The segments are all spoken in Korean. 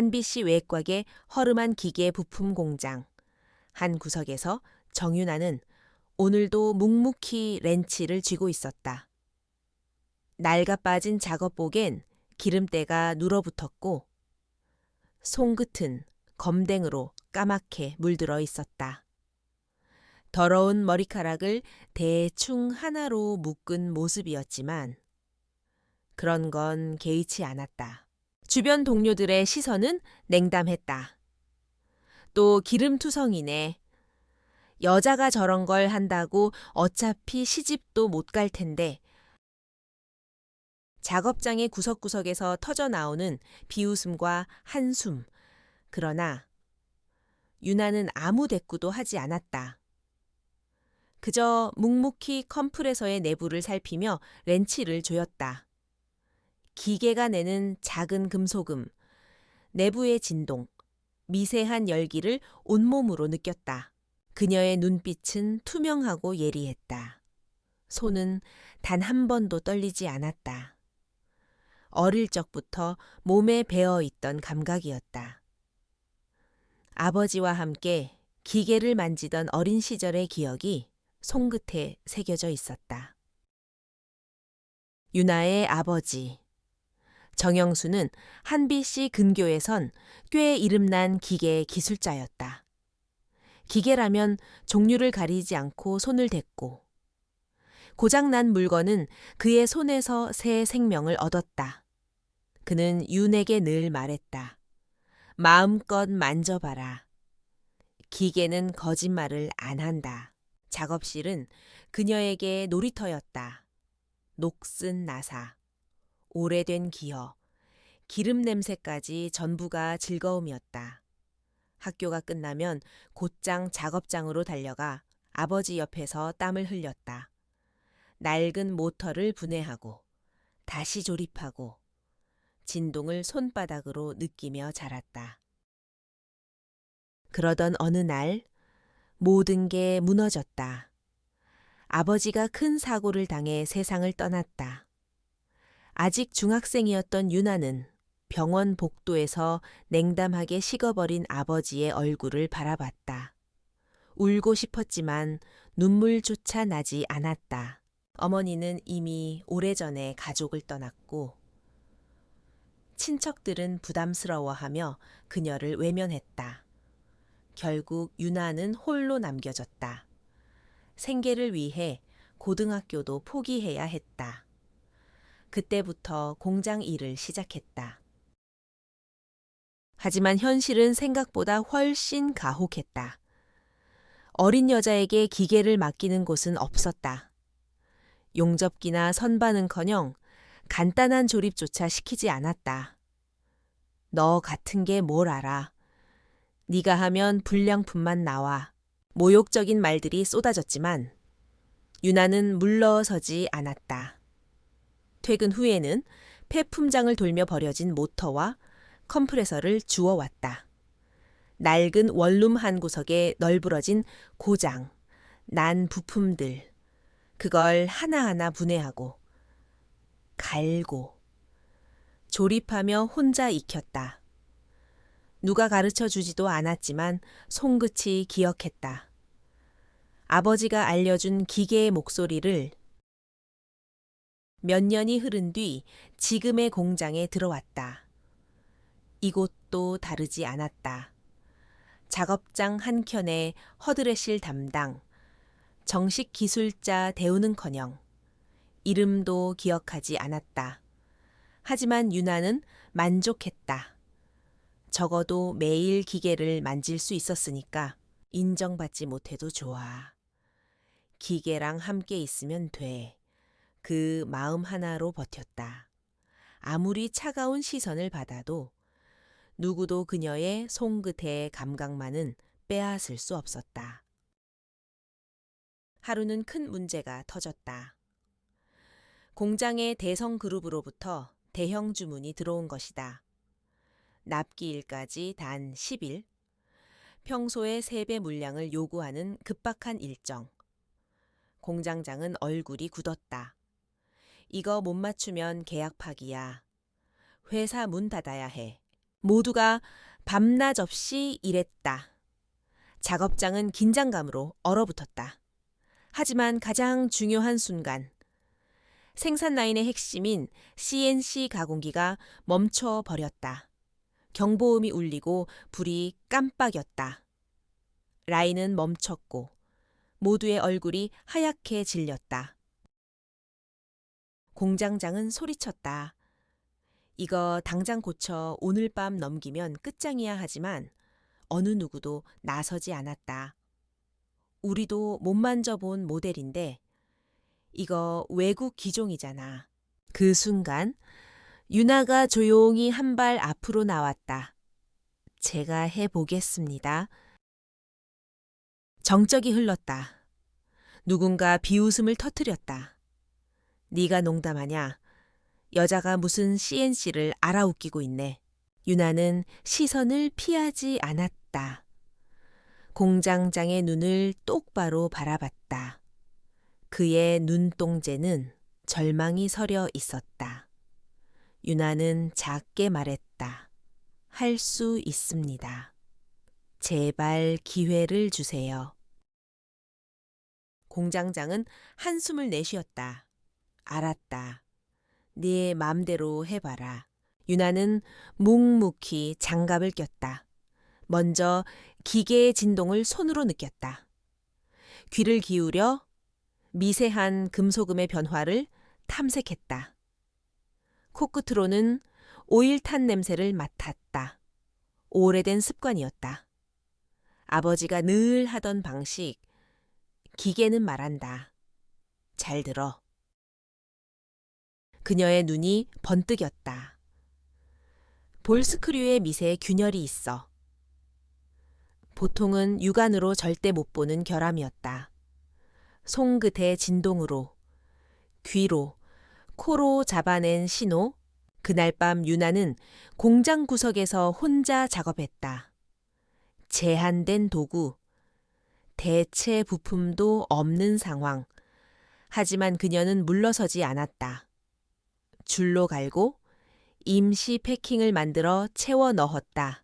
한빛씨 외곽의 허름한 기계 부품 공장. 한 구석에서 정윤아는 오늘도 묵묵히 렌치를 쥐고 있었다. 낡아 빠진 작업복엔 기름때가 눌어붙었고 손끝은 검댕으로 까맣게 물들어 있었다. 더러운 머리카락을 대충 하나로 묶은 모습이었지만 그런 건 개의치 않았다. 주변 동료들의 시선은 냉담했다. 또 기름투성이네. 여자가 저런 걸 한다고 어차피 시집도 못 갈 텐데. 작업장의 구석구석에서 터져나오는 비웃음과 한숨. 그러나 유나는 아무 대꾸도 하지 않았다. 그저 묵묵히 컴프레서의 내부를 살피며 렌치를 조였다. 기계가 내는 작은 금소금, 내부의 진동, 미세한 열기를 온몸으로 느꼈다. 그녀의 눈빛은 투명하고 예리했다. 손은 단 한 번도 떨리지 않았다. 어릴 적부터 몸에 배어있던 감각이었다. 아버지와 함께 기계를 만지던 어린 시절의 기억이 손끝에 새겨져 있었다. 유나의 아버지. 정영수는 한빛씨 근교에선 꽤 이름난 기계 기술자였다. 기계라면 종류를 가리지 않고 손을 댔고 고장난 물건은 그의 손에서 새 생명을 얻었다. 그는 윤에게 늘 말했다. 마음껏 만져봐라. 기계는 거짓말을 안 한다. 작업실은 그녀에게 놀이터였다. 녹슨 나사, 오래된 기어, 기름 냄새까지 전부가 즐거움이었다. 학교가 끝나면 곧장 작업장으로 달려가 아버지 옆에서 땀을 흘렸다. 낡은 모터를 분해하고 다시 조립하고 진동을 손바닥으로 느끼며 자랐다. 그러던 어느 날 모든 게 무너졌다. 아버지가 큰 사고를 당해 세상을 떠났다. 아직 중학생이었던 유나는 병원 복도에서 냉담하게 식어버린 아버지의 얼굴을 바라봤다. 울고 싶었지만 눈물조차 나지 않았다. 어머니는 이미 오래전에 가족을 떠났고 친척들은 부담스러워하며 그녀를 외면했다. 결국 유나는 홀로 남겨졌다. 생계를 위해 고등학교도 포기해야 했다. 그때부터 공장 일을 시작했다. 하지만 현실은 생각보다 훨씬 가혹했다. 어린 여자에게 기계를 맡기는 곳은 없었다. 용접기나 선반은커녕 간단한 조립조차 시키지 않았다. 너 같은 게 뭘 알아. 네가 하면 불량품만 나와. 모욕적인 말들이 쏟아졌지만 유나는 물러서지 않았다. 퇴근 후에는 폐품장을 돌며 버려진 모터와 컴프레서를 주워왔다. 낡은 원룸 한 구석에 널브러진 고장, 난 부품들, 그걸 하나하나 분해하고 갈고 조립하며 혼자 익혔다. 누가 가르쳐 주지도 않았지만 손끝이 기억했다. 아버지가 알려준 기계의 목소리를. 몇 년이 흐른 뒤 지금의 공장에 들어왔다. 이곳도 다르지 않았다. 작업장 한켠에 허드레실 담당, 정식 기술자 대우는커녕 이름도 기억하지 않았다. 하지만 유나는 만족했다. 적어도 매일 기계를 만질 수 있었으니까 인정받지 못해도 좋아. 기계랑 함께 있으면 돼. 그 마음 하나로 버텼다. 아무리 차가운 시선을 받아도 누구도 그녀의 손끝의 감각만은 빼앗을 수 없었다. 하루는 큰 문제가 터졌다. 공장의 대성그룹으로부터 대형 주문이 들어온 것이다. 납기일까지 단 10일. 평소의 3배 물량을 요구하는 급박한 일정. 공장장은 얼굴이 굳었다. 이거 못 맞추면 계약 파기야. 회사 문 닫아야 해. 모두가 밤낮 없이 일했다. 작업장은 긴장감으로 얼어붙었다. 하지만 가장 중요한 순간, 생산 라인의 핵심인 CNC 가공기가 멈춰 버렸다. 경보음이 울리고 불이 깜빡였다. 라인은 멈췄고 모두의 얼굴이 하얗게 질렸다. 공장장은 소리쳤다. 이거 당장 고쳐 오늘 밤 넘기면 끝장이야 하지만 어느 누구도 나서지 않았다. 우리도 못 만져본 모델인데 이거 외국 기종이잖아. 그 순간 유나가 조용히 한 발 앞으로 나왔다. 제가 해보겠습니다. 정적이 흘렀다. 누군가 비웃음을 터뜨렸다. 네가 농담하냐? 여자가 무슨 CNC를 알아웃기고 있네. 유나는 시선을 피하지 않았다. 공장장의 눈을 똑바로 바라봤다. 그의 눈동자는 절망이 서려 있었다. 유나는 작게 말했다. 할 수 있습니다. 제발 기회를 주세요. 공장장은 한숨을 내쉬었다. 알았다. 네 맘대로 해봐라. 유나는 묵묵히 장갑을 꼈다. 먼저 기계의 진동을 손으로 느꼈다. 귀를 기울여 미세한 금소금의 변화를 탐색했다. 코끝으로는 오일탄 냄새를 맡았다. 오래된 습관이었다. 아버지가 늘 하던 방식, 기계는 말한다. 잘 들어. 그녀의 눈이 번뜩였다. 볼스크류의 밑에 균열이 있어. 보통은 육안으로 절대 못 보는 결함이었다. 손끝의 진동으로, 귀로, 코로 잡아낸 신호. 그날 밤 유나는 공장 구석에서 혼자 작업했다. 제한된 도구, 대체 부품도 없는 상황. 하지만 그녀는 물러서지 않았다. 줄로 갈고 임시 패킹을 만들어 채워 넣었다.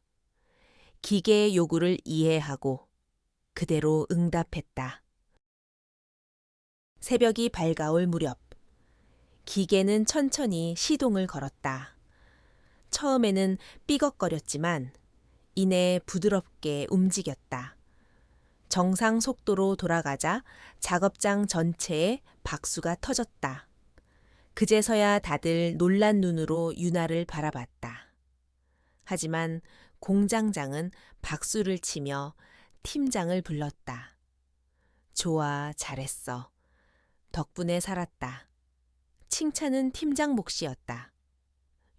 기계의 요구를 이해하고 그대로 응답했다. 새벽이 밝아올 무렵 기계는 천천히 시동을 걸었다. 처음에는 삐걱거렸지만 이내 부드럽게 움직였다. 정상 속도로 돌아가자 작업장 전체에 박수가 터졌다. 그제서야 다들 놀란 눈으로 유나를 바라봤다. 하지만 공장장은 박수를 치며 팀장을 불렀다. 좋아, 잘했어. 덕분에 살았다. 칭찬은 팀장 몫이었다.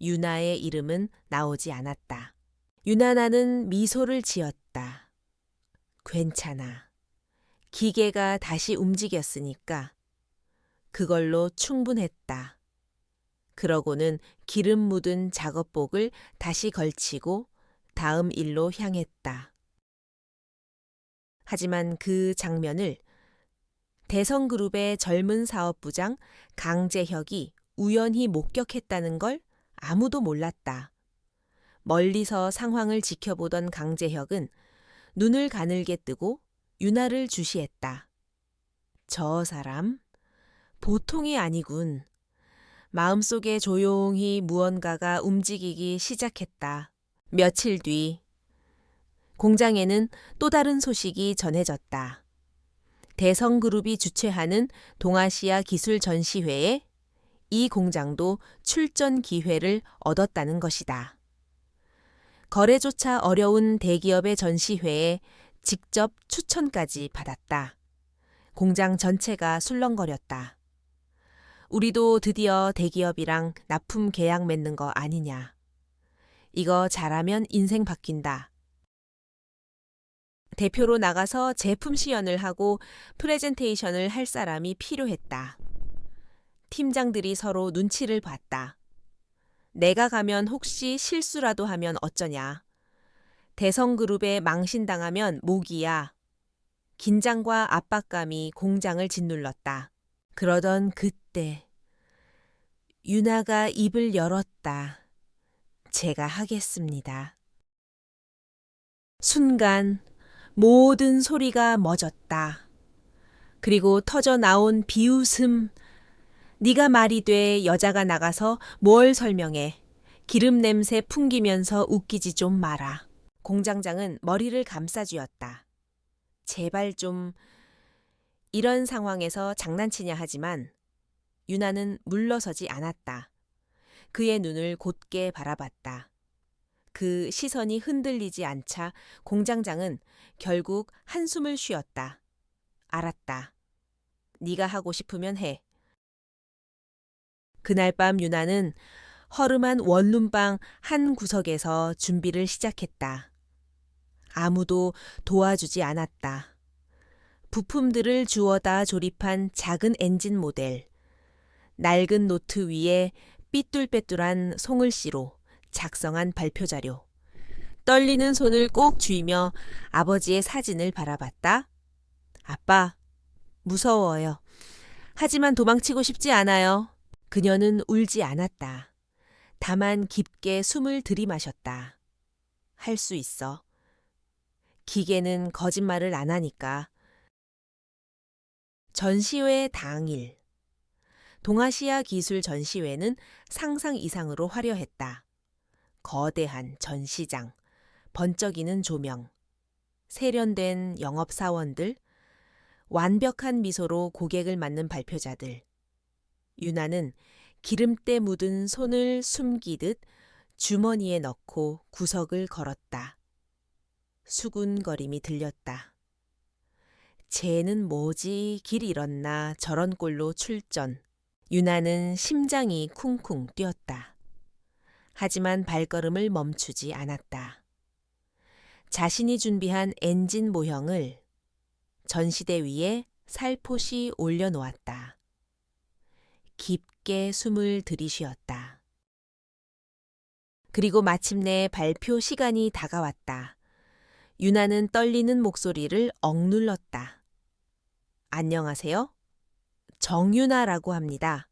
유나의 이름은 나오지 않았다. 유나나는 미소를 지었다. 괜찮아. 기계가 다시 움직였으니까 그걸로 충분했다. 그러고는 기름 묻은 작업복을 다시 걸치고 다음 일로 향했다. 하지만 그 장면을 대성그룹의 젊은 사업부장 강재혁이 우연히 목격했다는 걸 아무도 몰랐다. 멀리서 상황을 지켜보던 강재혁은 눈을 가늘게 뜨고 유나를 주시했다. 저 사람 보통이 아니군. 마음속에 조용히 무언가가 움직이기 시작했다. 며칠 뒤 공장에는 또 다른 소식이 전해졌다. 대성그룹이 주최하는 동아시아 기술 전시회에 이 공장도 출전 기회를 얻었다는 것이다. 거래조차 어려운 대기업의 전시회에 직접 추천까지 받았다. 공장 전체가 술렁거렸다. 우리도 드디어 대기업이랑 납품 계약 맺는 거 아니냐. 이거 잘하면 인생 바뀐다. 대표로 나가서 제품 시연을 하고 프레젠테이션을 할 사람이 필요했다. 팀장들이 서로 눈치를 봤다. 내가 가면 혹시 실수라도 하면 어쩌냐. 대성그룹에 망신당하면 목이야. 긴장과 압박감이 공장을 짓눌렀다. 그러던 그때 유나가 입을 열었다. 제가 하겠습니다. 순간 모든 소리가 멎었다. 그리고 터져 나온 비웃음. 네가 말이 돼 여자가 나가서 뭘 설명해. 기름 냄새 풍기면서 웃기지 좀 마라. 공장장은 머리를 감싸쥐었다. 제발 좀. 이런 상황에서 장난치냐 하지만 유나는 물러서지 않았다. 그의 눈을 곧게 바라봤다. 그 시선이 흔들리지 않자 공장장은 결국 한숨을 쉬었다. 알았다. 네가 하고 싶으면 해. 그날 밤 유나는 허름한 원룸방 한 구석에서 준비를 시작했다. 아무도 도와주지 않았다. 부품들을 주워다 조립한 작은 엔진 모델, 낡은 노트 위에 삐뚤빼뚤한 송글씨로 작성한 발표 자료. 떨리는 손을 꼭 쥐며 아버지의 사진을 바라봤다. 아빠, 무서워요. 하지만 도망치고 싶지 않아요. 그녀는 울지 않았다. 다만 깊게 숨을 들이마셨다. 할 수 있어. 기계는 거짓말을 안 하니까. 전시회 당일. 동아시아 기술 전시회는 상상 이상으로 화려했다. 거대한 전시장, 번쩍이는 조명, 세련된 영업사원들, 완벽한 미소로 고객을 맞는 발표자들. 유나는 기름때 묻은 손을 숨기듯 주머니에 넣고 구석을 걸었다. 수군거림이 들렸다. 쟤는 뭐지 길 잃었나 저런 꼴로 출전. 유나는 심장이 쿵쿵 뛰었다. 하지만 발걸음을 멈추지 않았다. 자신이 준비한 엔진 모형을 전시대 위에 살포시 올려놓았다. 깊게 숨을 들이쉬었다. 그리고 마침내 발표 시간이 다가왔다. 유나는 떨리는 목소리를 억눌렀다. 안녕하세요. 정유나라고 합니다.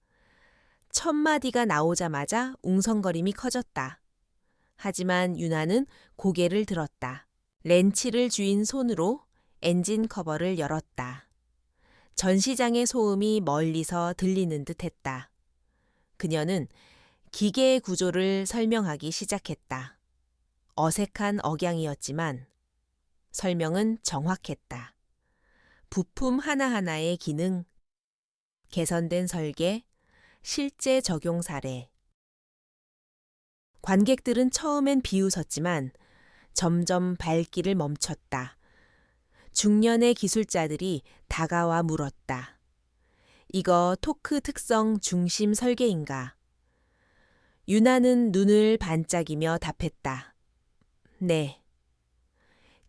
첫 마디가 나오자마자 웅성거림이 커졌다. 하지만 유나는 고개를 들었다. 렌치를 쥐인 손으로 엔진 커버를 열었다. 전시장의 소음이 멀리서 들리는 듯 했다. 그녀는 기계의 구조를 설명하기 시작했다. 어색한 억양이었지만 설명은 정확했다. 부품 하나하나의 기능, 개선된 설계, 실제 적용 사례. 관객들은 처음엔 비웃었지만 점점 발길을 멈췄다. 중년의 기술자들이 다가와 물었다. 이거 토크 특성 중심 설계인가? 유나는 눈을 반짝이며 답했다. 네.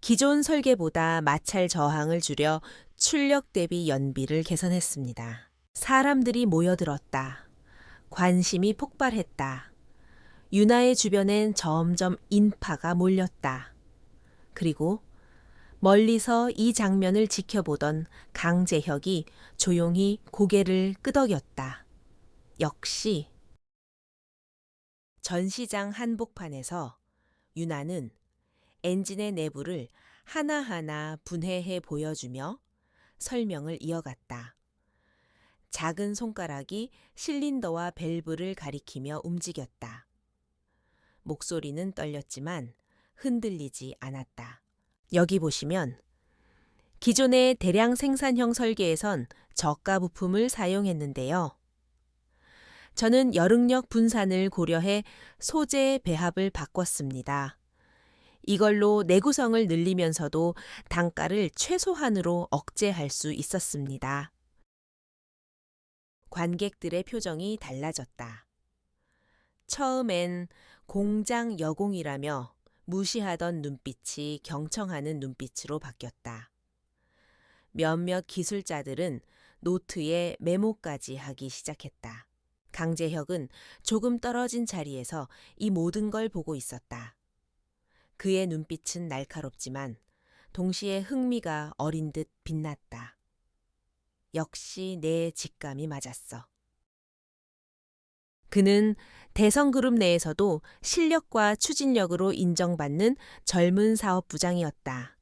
기존 설계보다 마찰 저항을 줄여 출력 대비 연비를 개선했습니다. 사람들이 모여들었다. 관심이 폭발했다. 유나의 주변엔 점점 인파가 몰렸다. 그리고 멀리서 이 장면을 지켜보던 강재혁이 조용히 고개를 끄덕였다. 역시. 전시장 한복판에서 유나는 엔진의 내부를 하나하나 분해해 보여주며 설명을 이어갔다. 작은 손가락이 실린더와 밸브를 가리키며 움직였다. 목소리는 떨렸지만 흔들리지 않았다. 여기 보시면 기존의 대량 생산형 설계에선 저가 부품을 사용했는데요. 저는 열응력 분산을 고려해 소재 배합을 바꿨습니다. 이걸로 내구성을 늘리면서도 단가를 최소한으로 억제할 수 있었습니다. 관객들의 표정이 달라졌다. 처음엔 공장 여공이라며 무시하던 눈빛이 경청하는 눈빛으로 바뀌었다. 몇몇 기술자들은 노트에 메모까지 하기 시작했다. 강재혁은 조금 떨어진 자리에서 이 모든 걸 보고 있었다. 그의 눈빛은 날카롭지만 동시에 흥미가 어린 듯 빛났다. 역시 내 직감이 맞았어. 그는 대성그룹 내에서도 실력과 추진력으로 인정받는 젊은 사업부장이었다.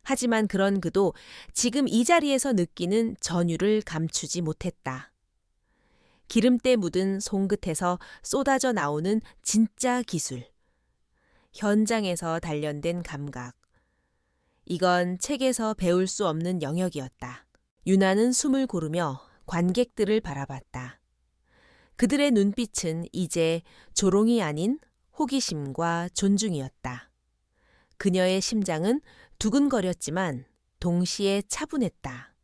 하지만 그런 그도 지금 이 자리에서 느끼는 전율을 감추지 못했다. 기름때 묻은 손끝에서 쏟아져 나오는 진짜 기술. 현장에서 단련된 감각. 이건 책에서 배울 수 없는 영역이었다. 유나는 숨을 고르며 관객들을 바라봤다. 그들의 눈빛은 이제 조롱이 아닌 호기심과 존중이었다. 그녀의 심장은 두근거렸지만 동시에 차분했다.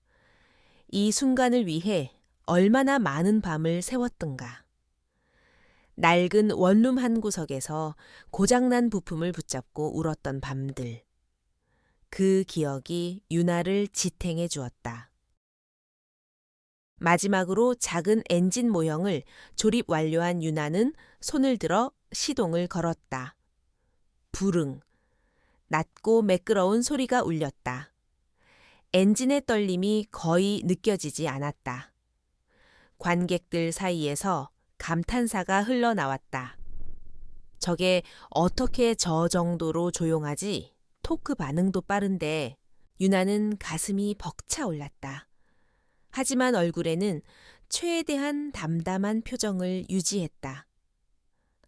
이 순간을 위해 얼마나 많은 밤을 새웠던가. 낡은 원룸 한 구석에서 고장난 부품을 붙잡고 울었던 밤들. 그 기억이 유나를 지탱해 주었다. 마지막으로 작은 엔진 모형을 조립 완료한 유나는 손을 들어 시동을 걸었다. 부릉. 낮고 매끄러운 소리가 울렸다. 엔진의 떨림이 거의 느껴지지 않았다. 관객들 사이에서 감탄사가 흘러나왔다. 저게 어떻게 저 정도로 조용하지? 토크 반응도 빠른데. 유나는 가슴이 벅차올랐다. 하지만 얼굴에는 최대한 담담한 표정을 유지했다.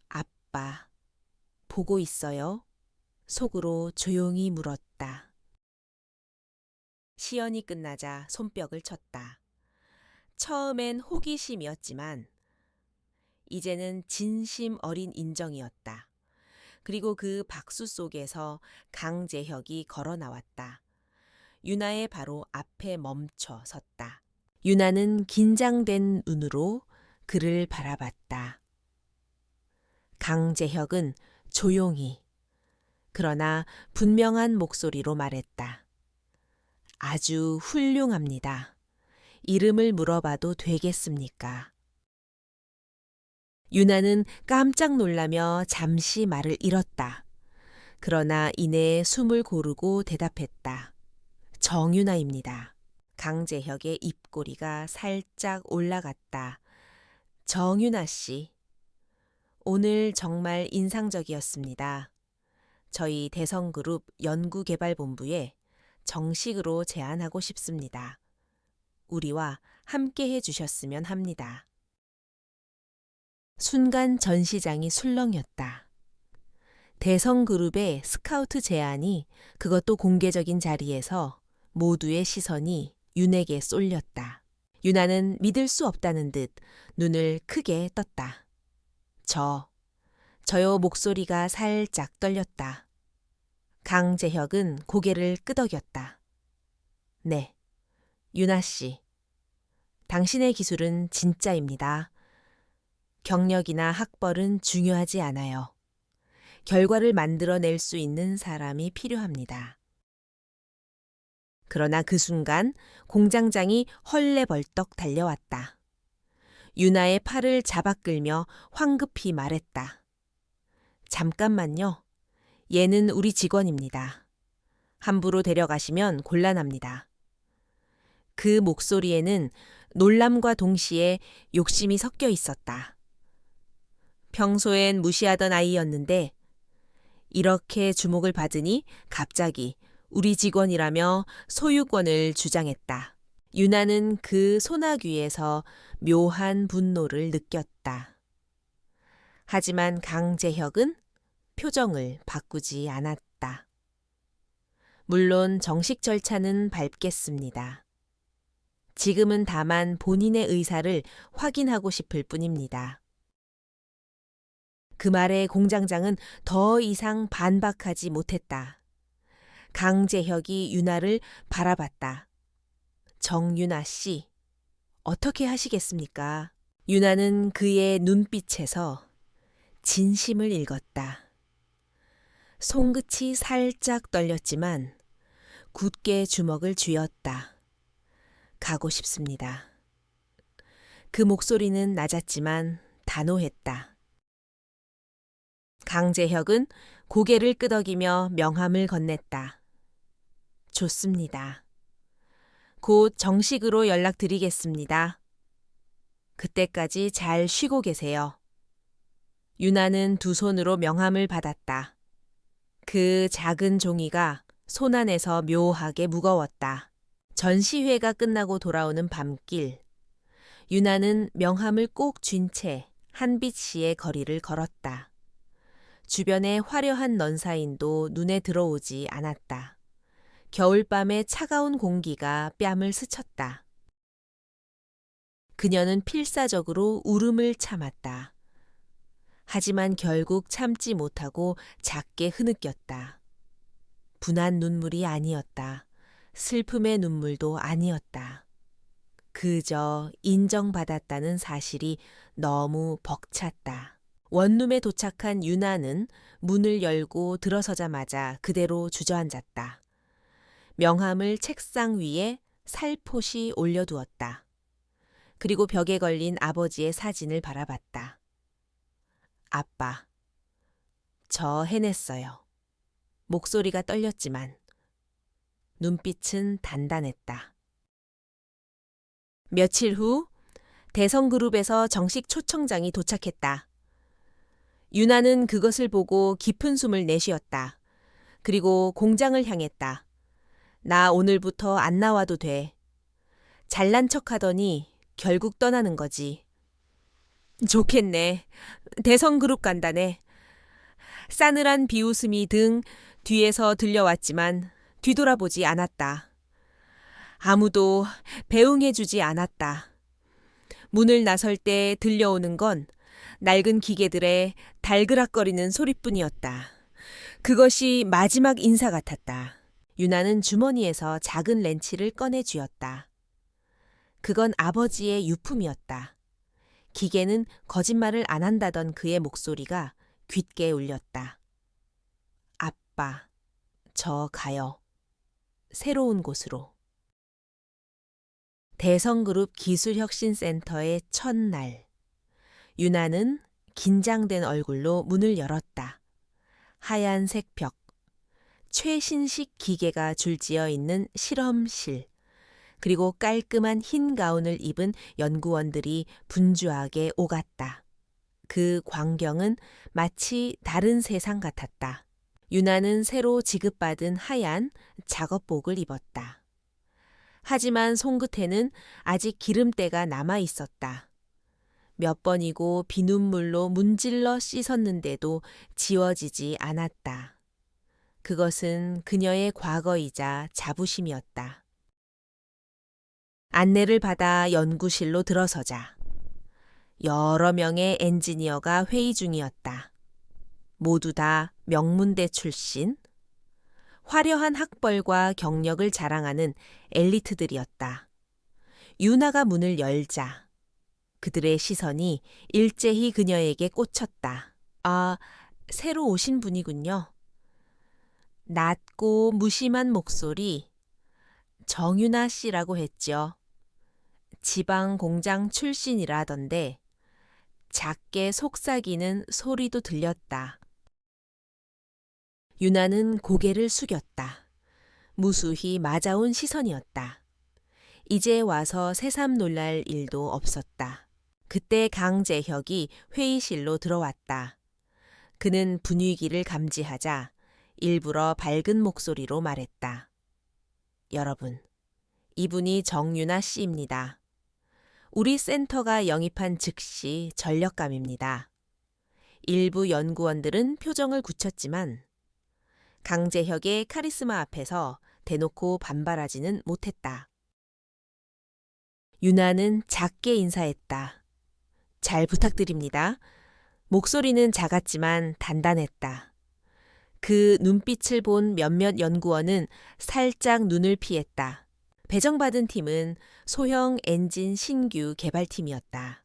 아빠, 보고 있어요? 속으로 조용히 물었다. 시연이 끝나자 손뼉을 쳤다. 처음엔 호기심이었지만 이제는 진심 어린 인정이었다. 그리고 그 박수 속에서 강재혁이 걸어 나왔다. 유나의 바로 앞에 멈춰 섰다. 유나는 긴장된 눈으로 그를 바라봤다. 강재혁은 조용히 그러나 분명한 목소리로 말했다. 아주 훌륭합니다. 이름을 물어봐도 되겠습니까? 유나는 깜짝 놀라며 잠시 말을 잃었다. 그러나 이내 숨을 고르고 대답했다. 정유나입니다. 강재혁의 입꼬리가 살짝 올라갔다. 정유나 씨. 오늘 정말 인상적이었습니다. 저희 대성그룹 연구개발본부에 정식으로 제안하고 싶습니다. 우리와 함께 해주셨으면 합니다. 순간 전 시장이 술렁였다. 대성그룹의 스카우트 제안이 그것도 공개적인 자리에서 모두의 시선이 윤에게 쏠렸다. 유나는 믿을 수 없다는 듯 눈을 크게 떴다. 저요 목소리가 살짝 떨렸다. 강재혁은 고개를 끄덕였다. 네, 유나 씨. 당신의 기술은 진짜입니다. 경력이나 학벌은 중요하지 않아요. 결과를 만들어낼 수 있는 사람이 필요합니다. 그러나 그 순간 공장장이 헐레벌떡 달려왔다. 유나의 팔을 잡아 끌며 황급히 말했다. 잠깐만요. 얘는 우리 직원입니다. 함부로 데려가시면 곤란합니다. 그 목소리에는 놀람과 동시에 욕심이 섞여 있었다. 평소엔 무시하던 아이였는데 이렇게 주목을 받으니 갑자기 우리 직원이라며 소유권을 주장했다. 유나는 그 소나귀에서 묘한 분노를 느꼈다. 하지만 강재혁은 표정을 바꾸지 않았다. 물론 정식 절차는 밟겠습니다. 지금은 다만 본인의 의사를 확인하고 싶을 뿐입니다. 그 말에 공장장은 더 이상 반박하지 못했다. 강재혁이 유나를 바라봤다. 정유나 씨, 어떻게 하시겠습니까? 유나는 그의 눈빛에서 진심을 읽었다. 손끝이 살짝 떨렸지만 굳게 주먹을 쥐었다. 가고 싶습니다. 그 목소리는 낮았지만 단호했다. 강재혁은 고개를 끄덕이며 명함을 건넸다. 좋습니다. 곧 정식으로 연락드리겠습니다. 그때까지 잘 쉬고 계세요. 유나는 두 손으로 명함을 받았다. 그 작은 종이가 손 안에서 묘하게 무거웠다. 전시회가 끝나고 돌아오는 밤길, 유나는 명함을 꼭 쥔 채 한빛시의 거리를 걸었다. 주변의 화려한 넌사인도 눈에 들어오지 않았다. 겨울밤의 차가운 공기가 뺨을 스쳤다. 그녀는 필사적으로 울음을 참았다. 하지만 결국 참지 못하고 작게 흐느꼈다. 분한 눈물이 아니었다. 슬픔의 눈물도 아니었다. 그저 인정받았다는 사실이 너무 벅찼다. 원룸에 도착한 유나는 문을 열고 들어서자마자 그대로 주저앉았다. 명함을 책상 위에 살포시 올려두었다. 그리고 벽에 걸린 아버지의 사진을 바라봤다. 아빠, 저 해냈어요. 목소리가 떨렸지만 눈빛은 단단했다. 며칠 후 대성그룹에서 정식 초청장이 도착했다. 유나는 그것을 보고 깊은 숨을 내쉬었다. 그리고 공장을 향했다. 나 오늘부터 안 나와도 돼. 잘난 척하더니 결국 떠나는 거지. 좋겠네. 대성그룹 간다네. 싸늘한 비웃음이 등 뒤에서 들려왔지만 뒤돌아보지 않았다. 아무도 배웅해주지 않았다. 문을 나설 때 들려오는 건 낡은 기계들의 달그락거리는 소리뿐이었다. 그것이 마지막 인사 같았다. 유나는 주머니에서 작은 렌치를 꺼내 쥐었다. 그건 아버지의 유품이었다. 기계는 거짓말을 안 한다던 그의 목소리가 귓게 울렸다. 아빠, 저 가요. 새로운 곳으로. 대성그룹 기술혁신센터의 첫날. 유나는 긴장된 얼굴로 문을 열었다. 하얀색 벽, 최신식 기계가 줄지어 있는 실험실, 그리고 깔끔한 흰 가운을 입은 연구원들이 분주하게 오갔다. 그 광경은 마치 다른 세상 같았다. 유나는 새로 지급받은 하얀 작업복을 입었다. 하지만 손끝에는 아직 기름때가 남아 있었다. 몇 번이고 비눗물로 문질러 씻었는데도 지워지지 않았다. 그것은 그녀의 과거이자 자부심이었다. 안내를 받아 연구실로 들어서자 여러 명의 엔지니어가 회의 중이었다. 모두 다 명문대 출신, 화려한 학벌과 경력을 자랑하는 엘리트들이었다. 유나가 문을 열자 그들의 시선이 일제히 그녀에게 꽂혔다. 아, 새로 오신 분이군요. 낮고 무심한 목소리, 정유나 씨라고 했죠. 지방 공장 출신이라던데 작게 속삭이는 소리도 들렸다. 유나는 고개를 숙였다. 무수히 맞아온 시선이었다. 이제 와서 새삼 놀랄 일도 없었다. 그때 강재혁이 회의실로 들어왔다. 그는 분위기를 감지하자 일부러 밝은 목소리로 말했다. 여러분, 이분이 정유나 씨입니다. 우리 센터가 영입한 즉시 전력감입니다. 일부 연구원들은 표정을 굳혔지만 강재혁의 카리스마 앞에서 대놓고 반발하지는 못했다. 유나는 작게 인사했다. 잘 부탁드립니다. 목소리는 작았지만 단단했다. 그 눈빛을 본 몇몇 연구원은 살짝 눈을 피했다. 배정받은 팀은 소형 엔진 신규 개발팀이었다.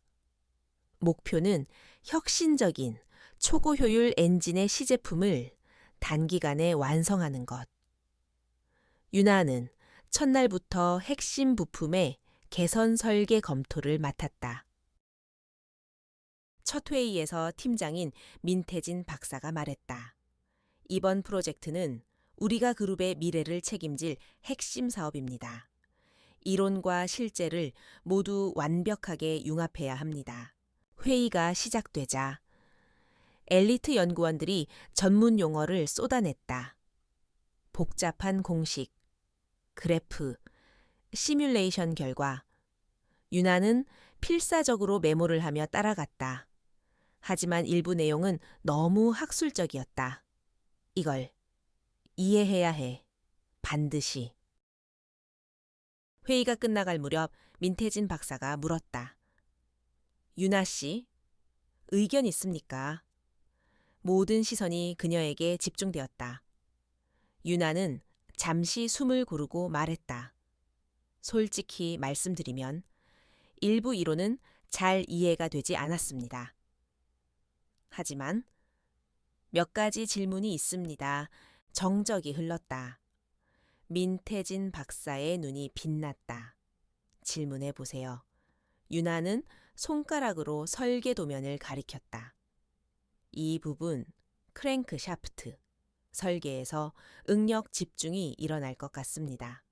목표는 혁신적인 초고효율 엔진의 시제품을 단기간에 완성하는 것. 유나는 첫날부터 핵심 부품의 개선 설계 검토를 맡았다. 첫 회의에서 팀장인 민태진 박사가 말했다. 이번 프로젝트는 우리가 그룹의 미래를 책임질 핵심 사업입니다. 이론과 실제를 모두 완벽하게 융합해야 합니다. 회의가 시작되자 엘리트 연구원들이 전문 용어를 쏟아냈다. 복잡한 공식, 그래프, 시뮬레이션 결과. 유나는 필사적으로 메모를 하며 따라갔다. 하지만 일부 내용은 너무 학술적이었다. 이걸 이해해야 해. 반드시. 회의가 끝나갈 무렵 민태진 박사가 물었다. 유나 씨, 의견 있습니까? 모든 시선이 그녀에게 집중되었다. 유나는 잠시 숨을 고르고 말했다. 솔직히 말씀드리면 일부 이론은 잘 이해가 되지 않았습니다. 하지만 몇 가지 질문이 있습니다. 정적이 흘렀다. 민태진 박사의 눈이 빛났다. 질문해 보세요. 유나는 손가락으로 설계 도면을 가리켰다. 이 부분, 크랭크 샤프트, 설계에서 응력 집중이 일어날 것 같습니다.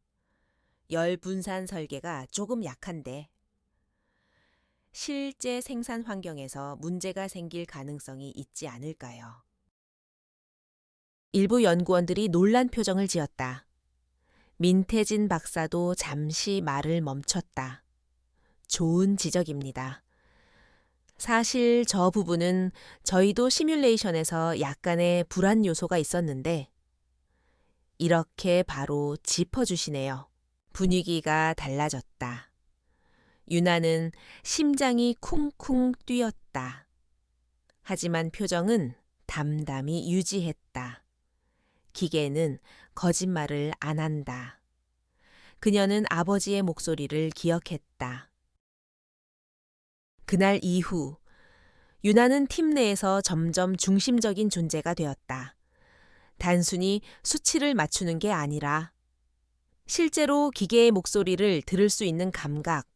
열 분산 설계가 조금 약한데 실제 생산 환경에서 문제가 생길 가능성이 있지 않을까요? 일부 연구원들이 놀란 표정을 지었다. 민태진 박사도 잠시 말을 멈췄다. 좋은 지적입니다. 사실 저 부분은 저희도 시뮬레이션에서 약간의 불안 요소가 있었는데 이렇게 바로 짚어주시네요. 분위기가 달라졌다. 유나는 심장이 쿵쿵 뛰었다. 하지만 표정은 담담히 유지했다. 기계는 거짓말을 안 한다. 그녀는 아버지의 목소리를 기억했다. 그날 이후 유나는 팀 내에서 점점 중심적인 존재가 되었다. 단순히 수치를 맞추는 게 아니라 실제로 기계의 목소리를 들을 수 있는 감각,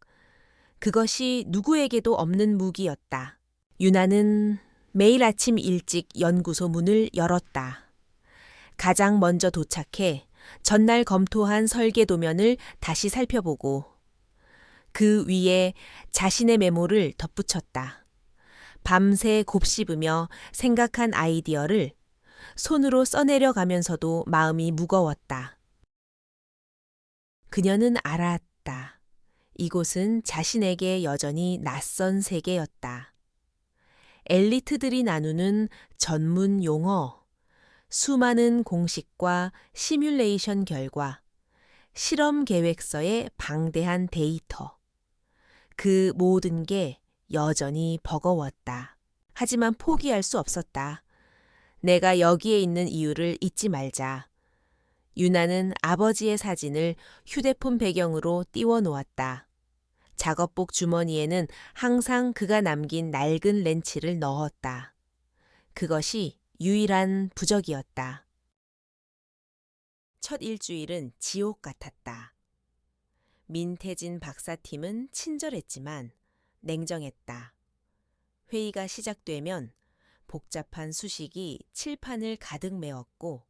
그것이 누구에게도 없는 무기였다. 유나는 매일 아침 일찍 연구소 문을 열었다. 가장 먼저 도착해 전날 검토한 설계 도면을 다시 살펴보고 그 위에 자신의 메모를 덧붙였다. 밤새 곱씹으며 생각한 아이디어를 손으로 써내려 가면서도 마음이 무거웠다. 그녀는 알았다. 이곳은 자신에게 여전히 낯선 세계였다. 엘리트들이 나누는 전문 용어, 수많은 공식과 시뮬레이션 결과, 실험 계획서의 방대한 데이터. 그 모든 게 여전히 버거웠다. 하지만 포기할 수 없었다. 내가 여기에 있는 이유를 잊지 말자. 유나는 아버지의 사진을 휴대폰 배경으로 띄워 놓았다. 작업복 주머니에는 항상 그가 남긴 낡은 렌치를 넣었다. 그것이 유일한 부적이었다. 첫 일주일은 지옥 같았다. 민태진 박사팀은 친절했지만 냉정했다. 회의가 시작되면 복잡한 수식이 칠판을 가득 메웠고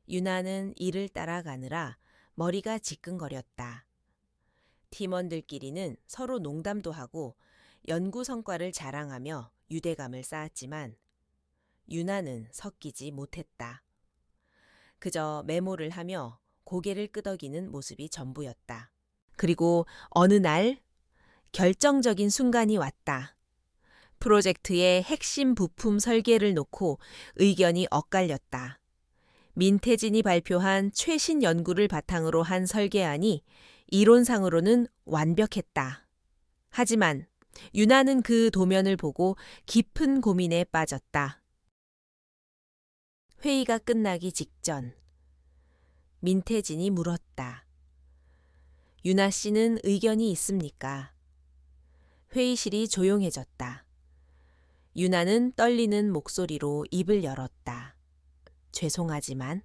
유나는 이를 따라가느라 머리가 지끈거렸다. 팀원들끼리는 서로 농담도 하고 연구 성과를 자랑하며 유대감을 쌓았지만 유나는 섞이지 못했다. 그저 메모를 하며 고개를 끄덕이는 모습이 전부였다. 그리고 어느 날 결정적인 순간이 왔다. 프로젝트의 핵심 부품 설계를 놓고 의견이 엇갈렸다. 민태진이 발표한 최신 연구를 바탕으로 한 설계안이 이론상으로는 완벽했다. 하지만 유나는 그 도면을 보고 깊은 고민에 빠졌다. 회의가 끝나기 직전 민태진이 물었다. 유나 씨는 의견이 있습니까? 회의실이 조용해졌다. 유나는 떨리는 목소리로 입을 열었다. 죄송하지만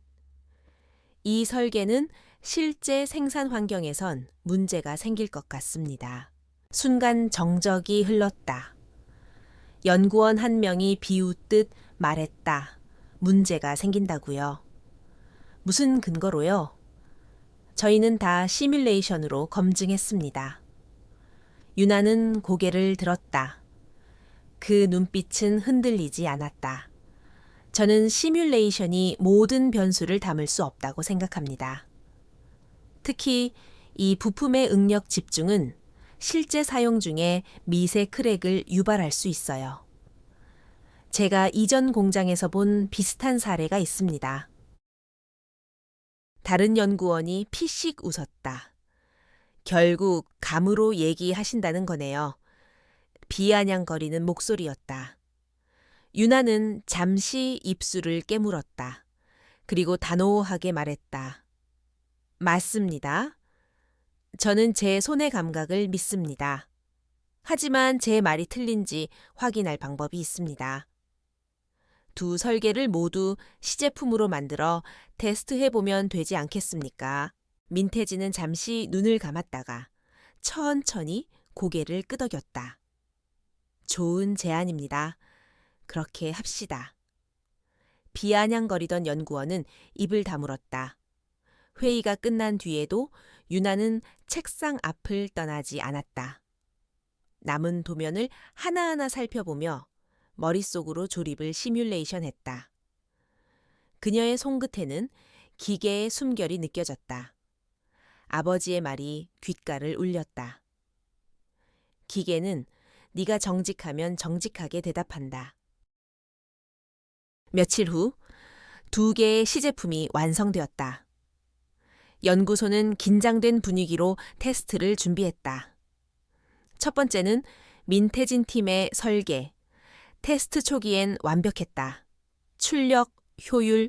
이 설계는 실제 생산 환경에선 문제가 생길 것 같습니다. 순간 정적이 흘렀다. 연구원 한 명이 비웃듯 말했다. 문제가 생긴다고요. 무슨 근거로요? 저희는 다 시뮬레이션으로 검증했습니다. 유나는 고개를 들었다. 그 눈빛은 흔들리지 않았다. 저는 시뮬레이션이 모든 변수를 담을 수 없다고 생각합니다. 특히 이 부품의 응력 집중은 실제 사용 중에 미세 크랙을 유발할 수 있어요. 제가 이전 공장에서 본 비슷한 사례가 있습니다. 다른 연구원이 피식 웃었다. 결국 감으로 얘기하신다는 거네요. 비아냥거리는 목소리였다. 유나는 잠시 입술을 깨물었다. 그리고 단호하게 말했다. 맞습니다. 저는 제 손의 감각을 믿습니다. 하지만 제 말이 틀린지 확인할 방법이 있습니다. 두 설계를 모두 시제품으로 만들어 테스트해보면 되지 않겠습니까? 민태진은 잠시 눈을 감았다가 천천히 고개를 끄덕였다. 좋은 제안입니다. 그렇게 합시다. 비아냥거리던 연구원은 입을 다물었다. 회의가 끝난 뒤에도 유나는 책상 앞을 떠나지 않았다. 남은 도면을 하나하나 살펴보며 머릿속으로 조립을 시뮬레이션했다. 그녀의 손끝에는 기계의 숨결이 느껴졌다. 아버지의 말이 귓가를 울렸다. 기계는 네가 정직하면 정직하게 대답한다. 며칠 후 2개의 시제품이 완성되었다. 연구소는 긴장된 분위기로 테스트를 준비했다. 첫 번째는 민태진 팀의 설계. 테스트 초기엔 완벽했다. 출력, 효율,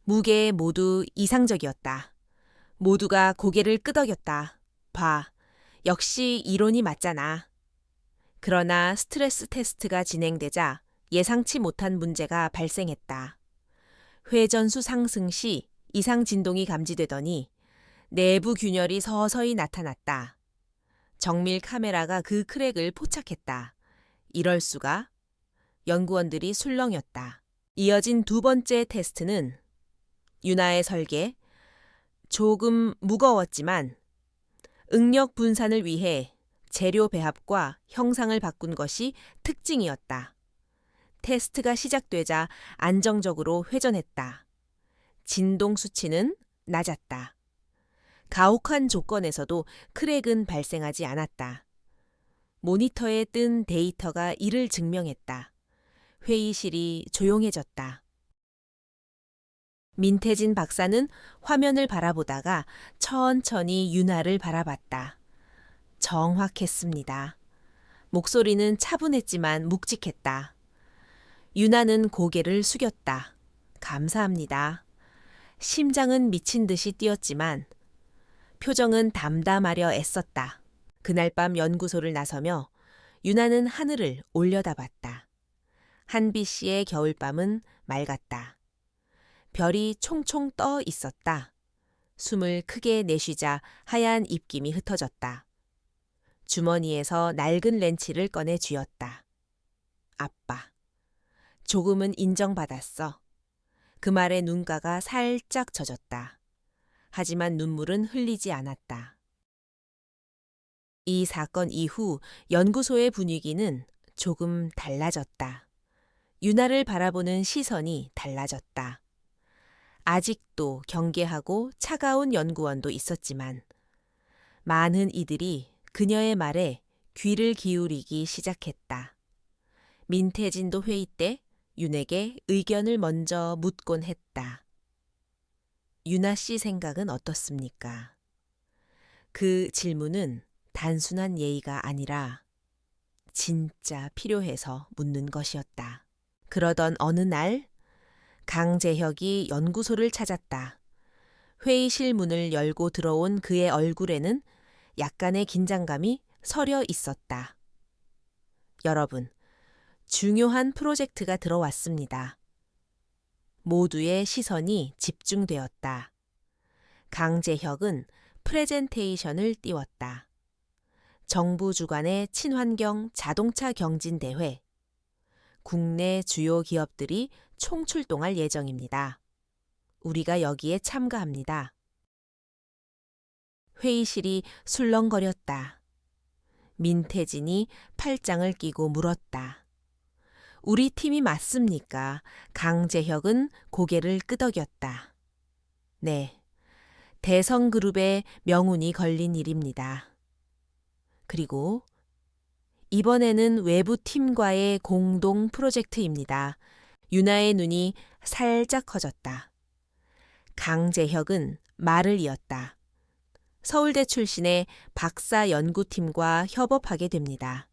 무게 모두 이상적이었다. 모두가 고개를 끄덕였다. 봐, 역시 이론이 맞잖아. 그러나 스트레스 테스트가 진행되자 예상치 못한 문제가 발생했다. 회전수 상승 시 이상 진동이 감지되더니 내부 균열이 서서히 나타났다. 정밀 카메라가 그 크랙을 포착했다. 이럴 수가? 연구원들이 술렁였다. 이어진 두 번째 테스트는 유나의 설계. 조금 무거웠지만 응력 분산을 위해 재료 배합과 형상을 바꾼 것이 특징이었다. 테스트가 시작되자 안정적으로 회전했다. 진동 수치는 낮았다. 가혹한 조건에서도 크랙은 발생하지 않았다. 모니터에 뜬 데이터가 이를 증명했다. 회의실이 조용해졌다. 민태진 박사는 화면을 바라보다가 천천히 유나를 바라봤다. 정확했습니다. 목소리는 차분했지만 묵직했다. 유나는 고개를 숙였다. 감사합니다. 심장은 미친 듯이 뛰었지만 표정은 담담하려 애썼다. 그날 밤 연구소를 나서며 유나는 하늘을 올려다봤다. 한빛씨의 겨울밤은 맑았다. 별이 총총 떠 있었다. 숨을 크게 내쉬자 하얀 입김이 흩어졌다. 주머니에서 낡은 렌치를 꺼내 쥐었다. 아빠. 조금은 인정받았어. 그 말에 눈가가 살짝 젖었다. 하지만 눈물은 흘리지 않았다. 이 사건 이후 연구소의 분위기는 조금 달라졌다. 유나를 바라보는 시선이 달라졌다. 아직도 경계하고 차가운 연구원도 있었지만 많은 이들이 그녀의 말에 귀를 기울이기 시작했다. 민태진도 회의 때 윤에게 의견을 먼저 묻곤 했다. 유나 씨 생각은 어떻습니까? 그 질문은 단순한 예의가 아니라 진짜 필요해서 묻는 것이었다. 그러던 어느 날 강재혁이 연구소를 찾았다. 회의실 문을 열고 들어온 그의 얼굴에는 약간의 긴장감이 서려 있었다. 여러분, 중요한 프로젝트가 들어왔습니다. 모두의 시선이 집중되었다. 강재혁은 프레젠테이션을 띄웠다. 정부 주관의 친환경 자동차 경진 대회. 국내 주요 기업들이 총출동할 예정입니다. 우리가 여기에 참가합니다. 회의실이 술렁거렸다. 민태진이 팔짱을 끼고 물었다. 우리 팀이 맞습니까? 강재혁은 고개를 끄덕였다. 네, 대성그룹의 명운이 걸린 일입니다. 그리고 이번에는 외부 팀과의 공동 프로젝트입니다. 유나의 눈이 살짝 커졌다. 강재혁은 말을 이었다. 서울대 출신의 박사 연구팀과 협업하게 됩니다.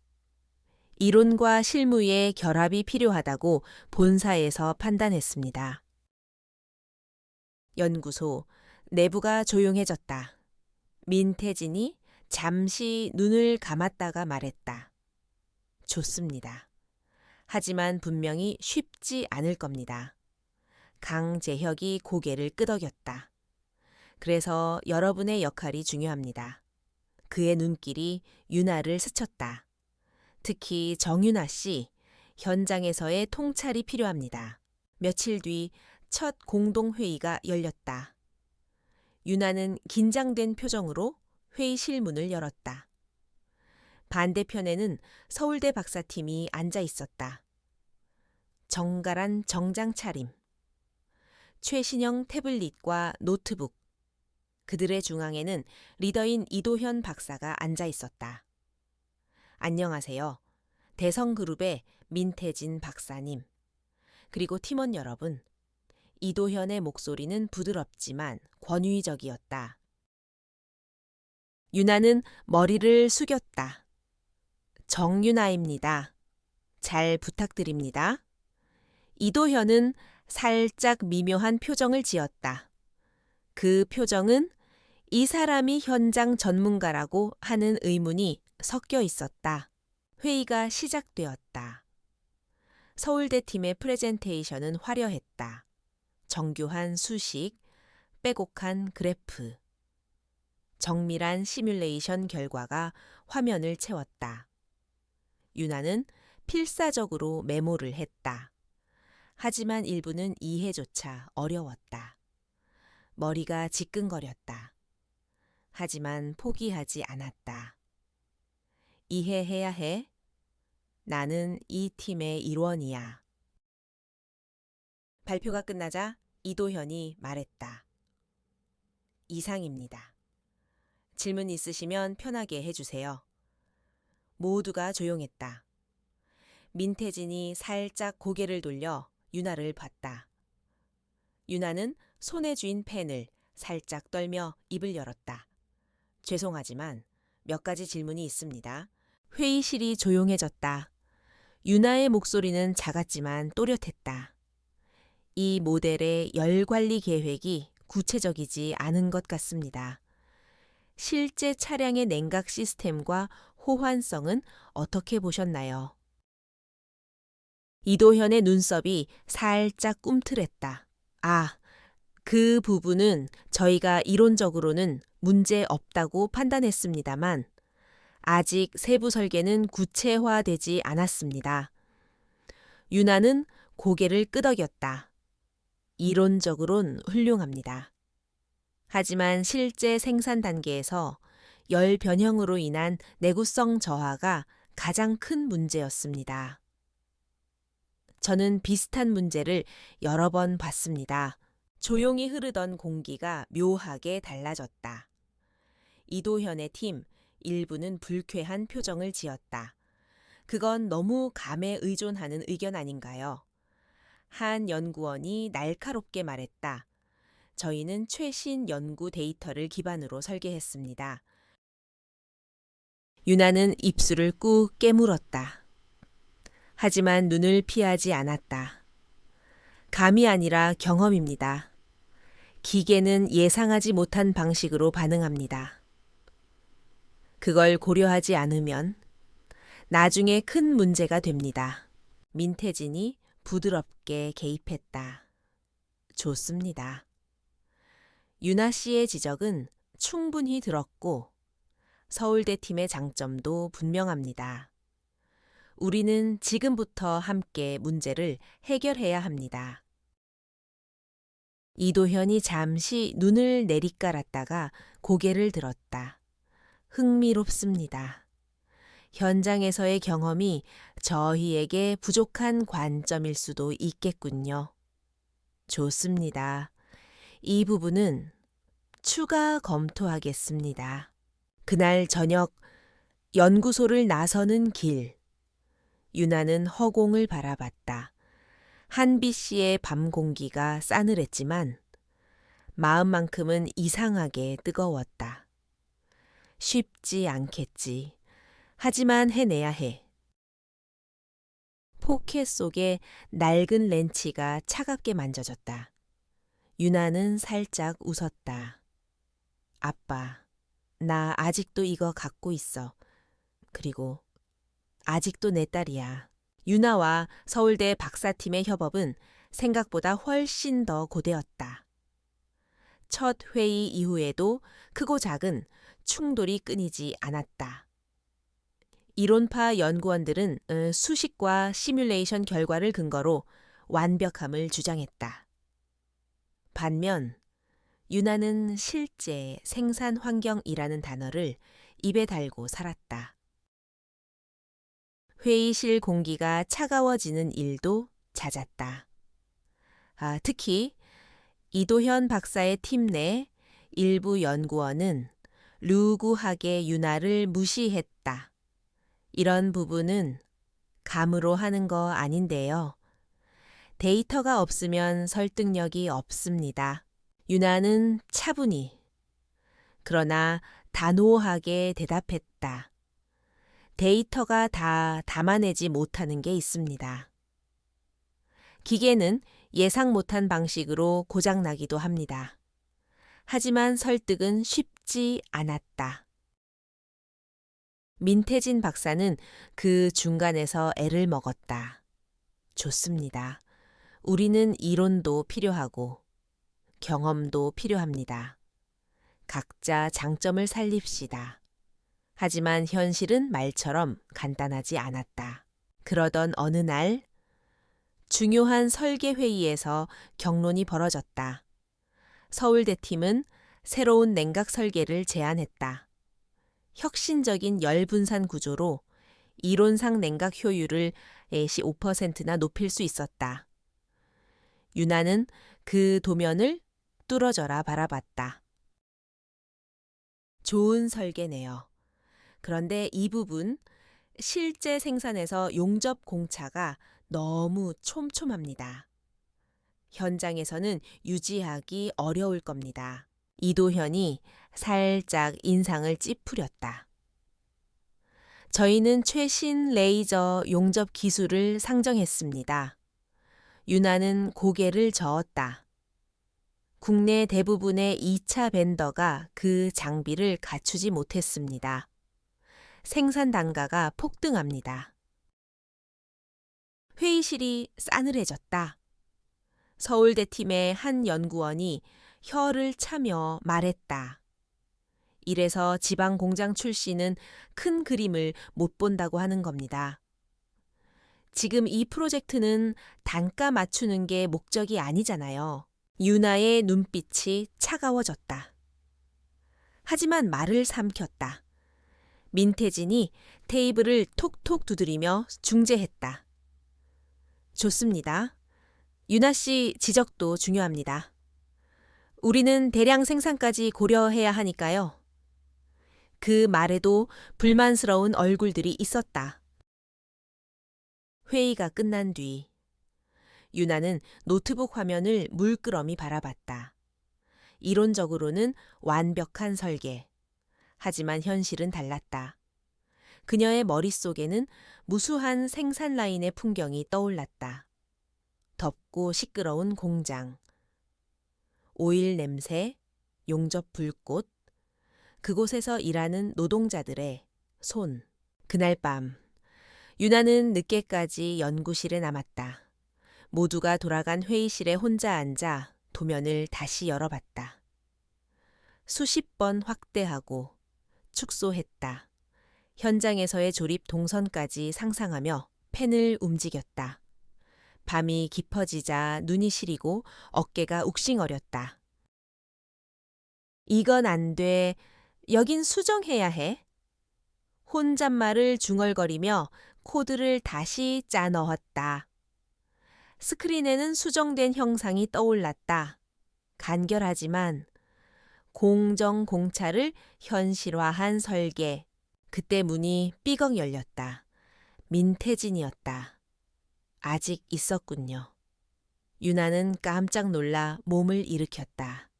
이론과 실무의 결합이 필요하다고 본사에서 판단했습니다. 연구소 내부가 조용해졌다. 민태진이 잠시 눈을 감았다가 말했다. 좋습니다. 하지만 분명히 쉽지 않을 겁니다. 강재혁이 고개를 끄덕였다. 그래서 여러분의 역할이 중요합니다. 그의 눈길이 유나를 스쳤다. 특히 정유나 씨, 현장에서의 통찰이 필요합니다. 며칠 뒤 첫 공동회의가 열렸다. 유나는 긴장된 표정으로 회의실 문을 열었다. 반대편에는 서울대 박사팀이 앉아 있었다. 정갈한 정장 차림. 최신형 태블릿과 노트북. 그들의 중앙에는 리더인 이도현 박사가 앉아 있었다. 안녕하세요. 대성그룹의 민태진 박사님. 그리고 팀원 여러분. 이도현의 목소리는 부드럽지만 권위적이었다. 유나는 머리를 숙였다. 정유나입니다. 잘 부탁드립니다. 이도현은 살짝 미묘한 표정을 지었다. 그 표정은 이 사람이 현장 전문가라고 하는 의문이 섞여 있었다. 회의가 시작되었다. 서울대 팀의 프레젠테이션은 화려했다. 정교한 수식, 빼곡한 그래프. 정밀한 시뮬레이션 결과가 화면을 채웠다. 유나는 필사적으로 메모를 했다. 하지만 일부는 이해조차 어려웠다. 머리가 지끈거렸다. 하지만 포기하지 않았다. 이해해야 해. 나는 이 팀의 일원이야. 발표가 끝나자 이도현이 말했다. 이상입니다. 질문 있으시면 편하게 해주세요. 모두가 조용했다. 민태진이 살짝 고개를 돌려 유나를 봤다. 유나는 손에 쥔 펜을 살짝 떨며 입을 열었다. 죄송하지만 몇 가지 질문이 있습니다. 회의실이 조용해졌다. 유나의 목소리는 작았지만 또렷했다. 이 모델의 열 관리 계획이 구체적이지 않은 것 같습니다. 실제 차량의 냉각 시스템과 호환성은 어떻게 보셨나요? 이도현의 눈썹이 살짝 꿈틀했다. 그 부분은 저희가 이론적으로는 문제 없다고 판단했습니다만 아직 세부 설계는 구체화되지 않았습니다. 유나는 고개를 끄덕였다. 이론적으론 훌륭합니다. 하지만 실제 생산 단계에서 열 변형으로 인한 내구성 저하가 가장 큰 문제였습니다. 저는 비슷한 문제를 여러 번 봤습니다. 조용히 흐르던 공기가 묘하게 달라졌다. 이도현의 팀 일부는 불쾌한 표정을 지었다. 그건 너무 감에 의존하는 의견 아닌가요? 한 연구원이 날카롭게 말했다. 저희는 최신 연구 데이터를 기반으로 설계했습니다. 유나는 입술을 꾹 깨물었다. 하지만 눈을 피하지 않았다. 감이 아니라 경험입니다. 기계는 예상하지 못한 방식으로 반응합니다. 그걸 고려하지 않으면 나중에 큰 문제가 됩니다. 민태진이 부드럽게 개입했다. 좋습니다. 유나 씨의 지적은 충분히 들었고 서울대 팀의 장점도 분명합니다. 우리는 지금부터 함께 문제를 해결해야 합니다. 이도현이 잠시 눈을 내리깔았다가 고개를 들었다. 흥미롭습니다. 현장에서의 경험이 저희에게 부족한 관점일 수도 있겠군요. 좋습니다. 이 부분은 추가 검토하겠습니다. 그날 저녁 연구소를 나서는 길. 유나는 허공을 바라봤다. 한비 씨의 밤 공기가 싸늘했지만 마음만큼은 이상하게 뜨거웠다. 쉽지 않겠지. 하지만 해내야 해. 포켓 속에 낡은 렌치가 차갑게 만져졌다. 유나는 살짝 웃었다. 아빠, 나 아직도 이거 갖고 있어. 그리고 아직도 내 딸이야. 유나와 서울대 박사팀의 협업은 생각보다 훨씬 더 고되었다. 첫 회의 이후에도 크고 작은 충돌이 끊이지 않았다. 이론파 연구원들은 수식과 시뮬레이션 결과를 근거로 완벽함을 주장했다. 반면 유나는 실제 생산 환경이라는 단어를 입에 달고 살았다. 회의실 공기가 차가워지는 일도 잦았다. 특히 이도현 박사의 팀 내 일부 연구원은 루구하게 유나를 무시했다. 이런 부분은 감으로 하는 거 아닌데요. 데이터가 없으면 설득력이 없습니다. 유나는 차분히, 그러나 단호하게 대답했다. 데이터가 다 담아내지 못하는 게 있습니다. 기계는 예상 못한 방식으로 고장나기도 합니다. 하지만 설득은 쉽지 않았다. 민태진 박사는 그 중간에서 애를 먹었다. 좋습니다. 우리는 이론도 필요하고 경험도 필요합니다. 각자 장점을 살립시다. 하지만 현실은 말처럼 간단하지 않았다. 그러던 어느 날 중요한 설계 회의에서 경론이 벌어졌다. 서울대 팀은 새로운 냉각 설계를 제안했다. 혁신적인 열 분산 구조로 이론상 냉각 효율을 애시 5%나 높일 수 있었다. 유나는 그 도면을 뚫어져라 바라봤다. 좋은 설계네요. 그런데 이 부분, 실제 생산에서 용접 공차가 너무 촘촘합니다. 현장에서는 유지하기 어려울 겁니다. 이도현이 살짝 인상을 찌푸렸다. 저희는 최신 레이저 용접 기술을 상정했습니다. 유나는 고개를 저었다. 국내 대부분의 2차 벤더가 그 장비를 갖추지 못했습니다. 생산 단가가 폭등합니다. 회의실이 싸늘해졌다. 서울대 팀의 한 연구원이 혀를 차며 말했다. 이래서 지방 공장 출신은 큰 그림을 못 본다고 하는 겁니다. 지금 이 프로젝트는 단가 맞추는 게 목적이 아니잖아요. 유나의 눈빛이 차가워졌다. 하지만 말을 삼켰다. 민태진이 테이블을 톡톡 두드리며 중재했다. 좋습니다. 유나 씨 지적도 중요합니다. 우리는 대량 생산까지 고려해야 하니까요. 그 말에도 불만스러운 얼굴들이 있었다. 회의가 끝난 뒤 유나는 노트북 화면을 물끄러미 바라봤다. 이론적으로는 완벽한 설계. 하지만 현실은 달랐다. 그녀의 머릿속에는 무수한 생산 라인의 풍경이 떠올랐다. 덥고 시끄러운 공장, 오일 냄새, 용접 불꽃, 그곳에서 일하는 노동자들의 손. 그날 밤, 유나는 늦게까지 연구실에 남았다. 모두가 돌아간 회의실에 혼자 앉아 도면을 다시 열어봤다. 수십 번 확대하고 축소했다. 현장에서의 조립 동선까지 상상하며 펜을 움직였다. 밤이 깊어지자 눈이 시리고 어깨가 욱신거렸다. 이건 안 돼. 여긴 수정해야 해. 혼잣말을 중얼거리며 코드를 다시 짜 넣었다. 스크린에는 수정된 형상이 떠올랐다. 간결하지만 공정공차를 현실화한 설계. 그때 문이 삐걱 열렸다. 민태진이었다. 아직 있었군요. 유나는 깜짝 놀라 몸을 일으켰다.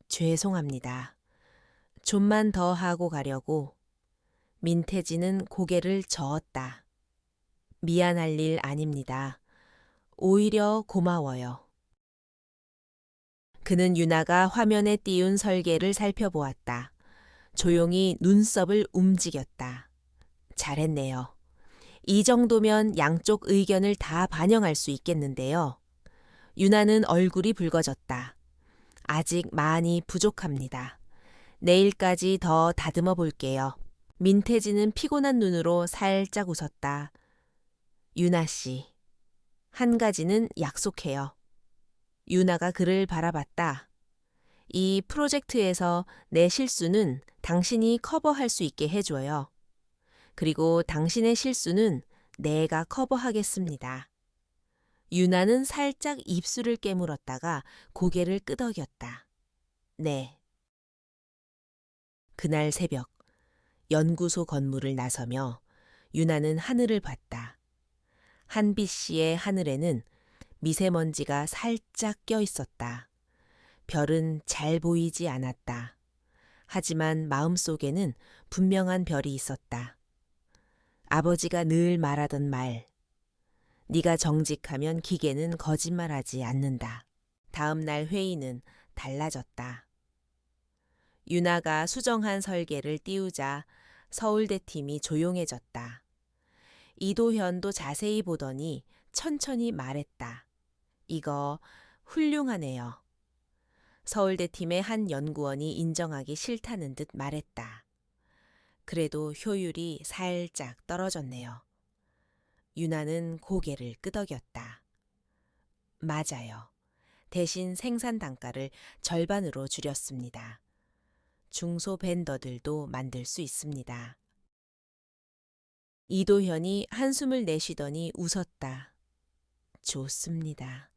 죄송합니다. 좀만 더 하고 가려고. 민태진은 고개를 저었다. 미안할 일 아닙니다. 오히려 고마워요. 그는 유나가 화면에 띄운 설계를 살펴보았다. 조용히 눈썹을 움직였다. 잘했네요. 이 정도면 양쪽 의견을 다 반영할 수 있겠는데요. 유나는 얼굴이 붉어졌다. 아직 많이 부족합니다. 내일까지 더 다듬어 볼게요. 민태진은 피곤한 눈으로 살짝 웃었다. 유나 씨, 한 가지는 약속해요. 유나가 그를 바라봤다. 이 프로젝트에서 내 실수는 당신이 커버할 수 있게 해줘요. 그리고 당신의 실수는 내가 커버하겠습니다. 유나는 살짝 입술을 깨물었다가 고개를 끄덕였다. 네. 그날 새벽, 연구소 건물을 나서며 유나는 하늘을 봤다. 한빛 씨의 하늘에는 미세먼지가 살짝 껴 있었다. 별은 잘 보이지 않았다. 하지만 마음속에는 분명한 별이 있었다. 아버지가 늘 말하던 말. 네가 정직하면 기계는 거짓말하지 않는다. 다음 날 회의는 달라졌다. 유나가 수정한 설계를 띄우자 서울대 팀이 조용해졌다. 이도현도 자세히 보더니 천천히 말했다. 이거 훌륭하네요. 서울대 팀의 한 연구원이 인정하기 싫다는 듯 말했다. 그래도 효율이 살짝 떨어졌네요. 유나는 고개를 끄덕였다. 맞아요. 대신 생산 단가를 절반으로 줄였습니다. 중소 벤더들도 만들 수 있습니다. 이도현이 한숨을 내쉬더니 웃었다. 좋습니다.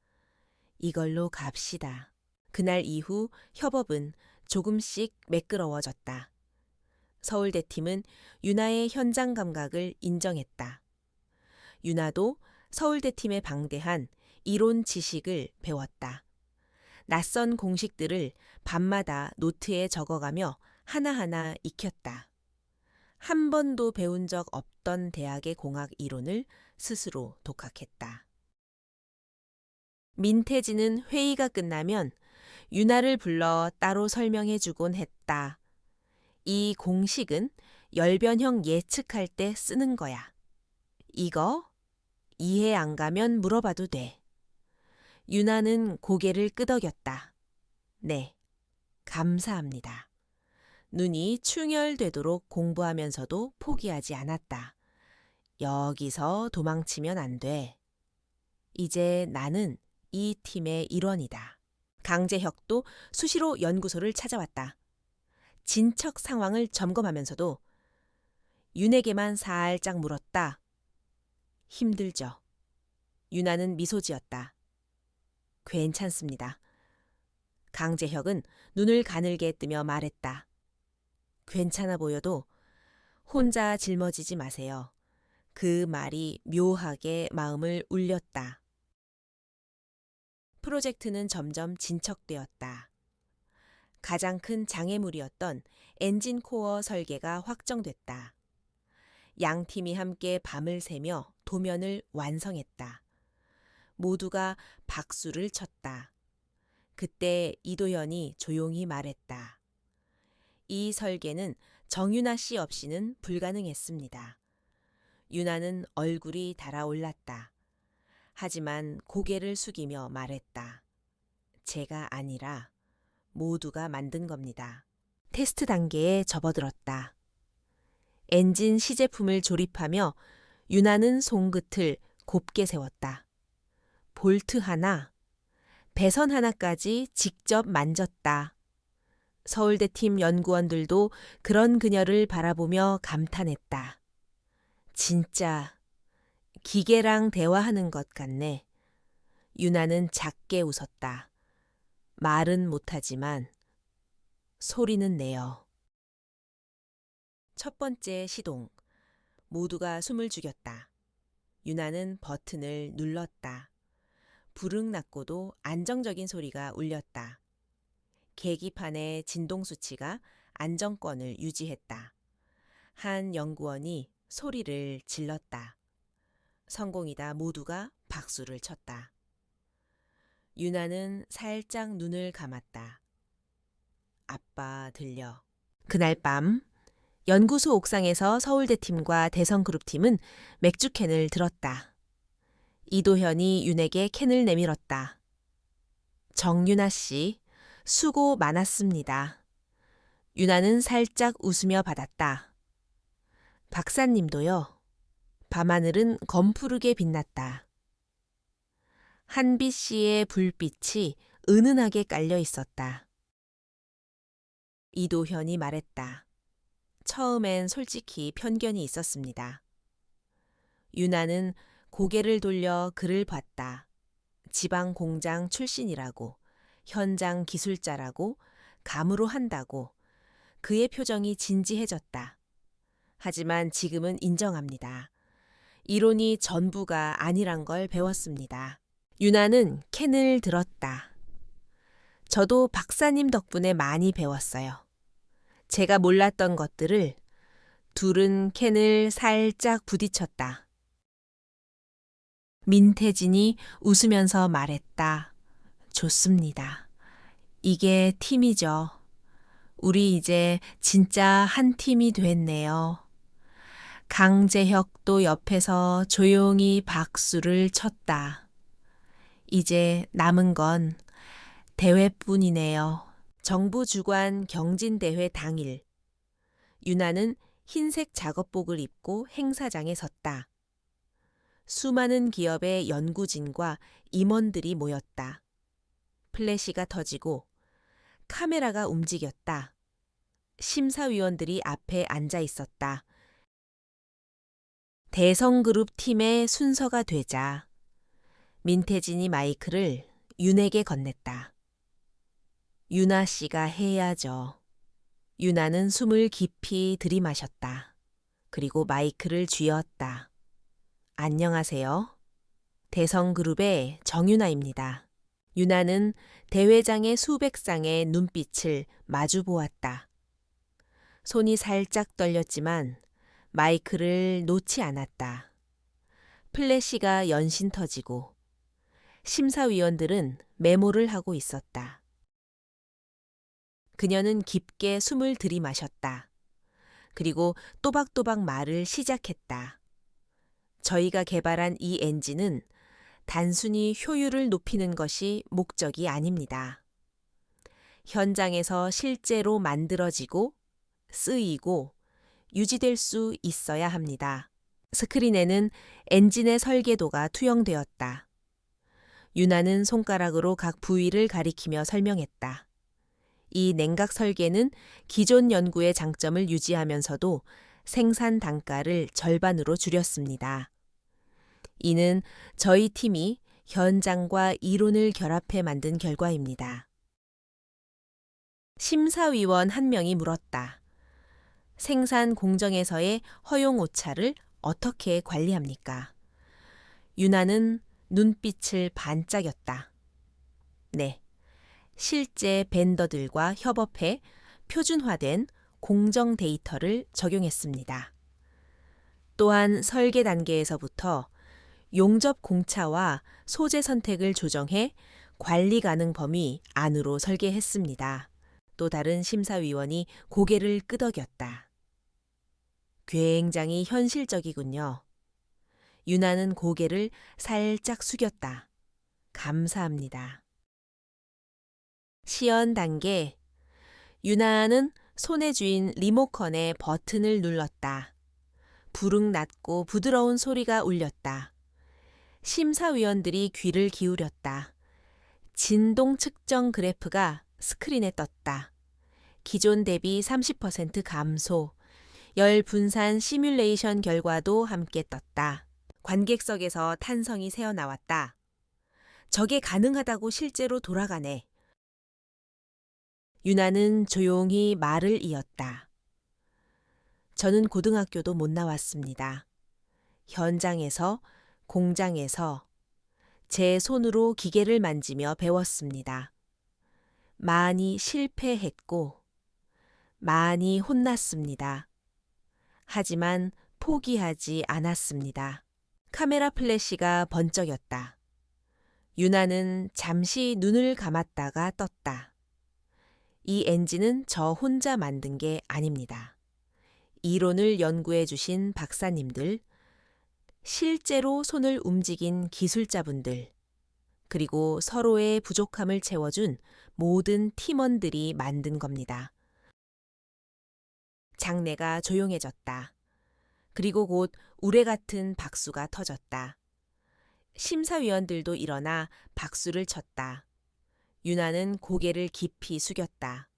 이걸로 갑시다. 그날 이후 협업은 조금씩 매끄러워졌다. 서울대 팀은 유나의 현장 감각을 인정했다. 유나도 서울대 팀에 방대한 이론 지식을 배웠다. 낯선 공식들을 밤마다 노트에 적어가며 하나하나 익혔다. 한 번도 배운 적 없던 대학의 공학 이론을 스스로 독학했다. 민태진은 회의가 끝나면 유나를 불러 따로 설명해 주곤 했다. 이 공식은 열변형 예측할 때 쓰는 거야. 이거 이해 안 가면 물어봐도 돼. 유나는 고개를 끄덕였다. 네, 감사합니다. 눈이 충혈되도록 공부하면서도 포기하지 않았다. 여기서 도망치면 안 돼. 이제 나는 이 팀의 일원이다. 강재혁도 수시로 연구소를 찾아왔다. 진척 상황을 점검하면서도 윤에게만 살짝 물었다. 힘들죠. 유나는 미소 지었다. 괜찮습니다. 강재혁은 눈을 가늘게 뜨며 말했다. 괜찮아 보여도 혼자 짊어지지 마세요. 그 말이 묘하게 마음을 울렸다. 프로젝트는 점점 진척되었다. 가장 큰 장애물이었던 엔진 코어 설계가 확정됐다. 양 팀이 함께 밤을 새며 도면을 완성했다. 모두가 박수를 쳤다. 그때 이도현이 조용히 말했다. 이 설계는 정유나 씨 없이는 불가능했습니다. 유나는 얼굴이 달아올랐다. 하지만 고개를 숙이며 말했다. 제가 아니라 모두가 만든 겁니다. 테스트 단계에 접어들었다. 엔진 시제품을 조립하며 유나는 손끝을 곱게 세웠다. 볼트 하나, 배선 하나까지 직접 만졌다. 서울대팀 연구원들도 그런 그녀를 바라보며 감탄했다. 진짜 기계랑 대화하는 것 같네. 유나는 작게 웃었다. 말은 못하지만 소리는 내어. 첫 번째 시동. 모두가 숨을 죽였다. 유나는 버튼을 눌렀다. 부릉 났고도 안정적인 소리가 울렸다. 계기판의 진동 수치가 안정권을 유지했다. 한 연구원이 소리를 질렀다. 성공이다. 모두가 박수를 쳤다. 유나는 살짝 눈을 감았다. 아빠 들려. 그날 밤 연구소 옥상에서 서울대팀과 대성그룹팀은 맥주캔을 들었다. 이도현이 윤에게 캔을 내밀었다. 정윤아 씨, 수고 많았습니다. 유나는 살짝 웃으며 받았다. 박사님도요. 밤하늘은 검푸르게 빛났다. 한빛 씨의 불빛이 은은하게 깔려 있었다. 이도현이 말했다. 처음엔 솔직히 편견이 있었습니다. 유나는 고개를 돌려 그를 봤다. 지방 공장 출신이라고, 현장 기술자라고, 감으로 한다고. 그의 표정이 진지해졌다. 하지만 지금은 인정합니다. 이론이 전부가 아니란 걸 배웠습니다. 유나는 캔을 들었다. 저도 박사님 덕분에 많이 배웠어요. 제가 몰랐던 것들을. 둘은 캔을 살짝 부딪혔다. 민태진이 웃으면서 말했다. 좋습니다. 이게 팀이죠. 우리 이제 진짜 한 팀이 됐네요. 강재혁도 옆에서 조용히 박수를 쳤다. 이제 남은 건 대회뿐이네요. 정부 주관 경진대회 당일. 유나는 흰색 작업복을 입고 행사장에 섰다. 수많은 기업의 연구진과 임원들이 모였다. 플래시가 터지고 카메라가 움직였다. 심사위원들이 앞에 앉아 있었다. 대성그룹 팀의 순서가 되자 민태진이 마이크를 윤에게 건넸다. 유나 씨가 해야죠. 유나는 숨을 깊이 들이마셨다. 그리고 마이크를 쥐었다. 안녕하세요. 대성그룹의 정유나입니다. 유나는 대회장의 수백 쌍의 눈빛을 마주 보았다. 손이 살짝 떨렸지만 마이크를 놓지 않았다. 플래시가 연신 터지고 심사위원들은 메모를 하고 있었다. 그녀는 깊게 숨을 들이마셨다. 그리고 또박또박 말을 시작했다. 저희가 개발한 이 엔진은 단순히 효율을 높이는 것이 목적이 아닙니다. 현장에서 실제로 만들어지고 쓰이고 유지될 수 있어야 합니다. 스크린에는 엔진의 설계도가 투영되었다. 유나는 손가락으로 각 부위를 가리키며 설명했다. 이 냉각 설계는 기존 연구의 장점을 유지하면서도 생산 단가를 절반으로 줄였습니다. 이는 저희 팀이 현장과 이론을 결합해 만든 결과입니다. 심사위원 한 명이 물었다. 생산 공정에서의 허용 오차를 어떻게 관리합니까? 유나는 눈빛을 반짝였다. 네, 실제 벤더들과 협업해 표준화된 공정 데이터를 적용했습니다. 또한 설계 단계에서부터 용접 공차와 소재 선택을 조정해 관리 가능 범위 안으로 설계했습니다. 또 다른 심사위원이 고개를 끄덕였다. 굉장히 현실적이군요. 유나는 고개를 살짝 숙였다. 감사합니다. 시연 단계. 유나는 손에 쥔 리모컨의 버튼을 눌렀다. 부릉 낮고 부드러운 소리가 울렸다. 심사위원들이 귀를 기울였다. 진동 측정 그래프가 스크린에 떴다. 기존 대비 30% 감소, 열 분산 시뮬레이션 결과도 함께 떴다. 관객석에서 탄성이 새어나왔다. 저게 가능하다고 실제로 돌아가네. 유나는 조용히 말을 이었다. 저는 고등학교도 못 나왔습니다. 현장에서, 공장에서 제 손으로 기계를 만지며 배웠습니다. 많이 실패했고, 많이 혼났습니다. 하지만 포기하지 않았습니다. 카메라 플래시가 번쩍였다. 유나는 잠시 눈을 감았다가 떴다. 이 엔진은 저 혼자 만든 게 아닙니다. 이론을 연구해 주신 박사님들, 실제로 손을 움직인 기술자분들, 그리고 서로의 부족함을 채워준 모든 팀원들이 만든 겁니다. 장내가 조용해졌다. 그리고 곧 우레 같은 박수가 터졌다. 심사위원들도 일어나 박수를 쳤다. 유나는 고개를 깊이 숙였다.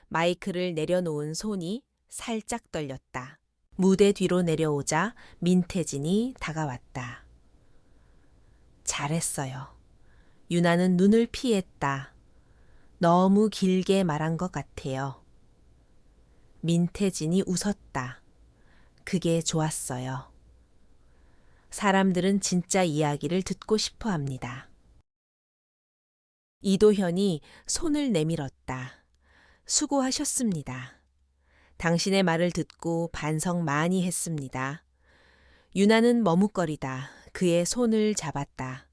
마이크를 내려놓은 손이 살짝 떨렸다. 무대 뒤로 내려오자 민태진이 다가왔다. 잘했어요. 유나는 눈을 피했다. 너무 길게 말한 것 같아요. 민태진이 웃었다. 그게 좋았어요. 사람들은 진짜 이야기를 듣고 싶어 합니다. 이도현이 손을 내밀었다. 수고하셨습니다. 당신의 말을 듣고 반성 많이 했습니다. 유나는 머뭇거리다 그의 손을 잡았다.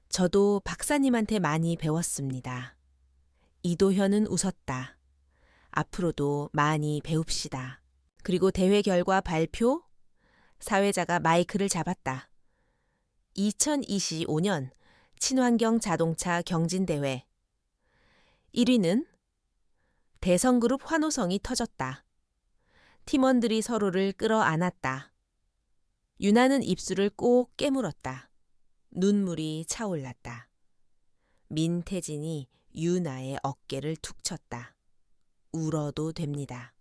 저도 박사님한테 많이 배웠습니다. 이도현은 웃었다. 앞으로도 많이 배웁시다. 그리고 대회 결과 발표? 사회자가 마이크를 잡았다. 2025년 친환경 자동차 경진대회. 1위는 대성그룹 환호성이 터졌다. 팀원들이 서로를 끌어안았다. 유나는 입술을 꼭 깨물었다. 눈물이 차올랐다. 민태진이 유나의 어깨를 툭 쳤다. 울어도 됩니다.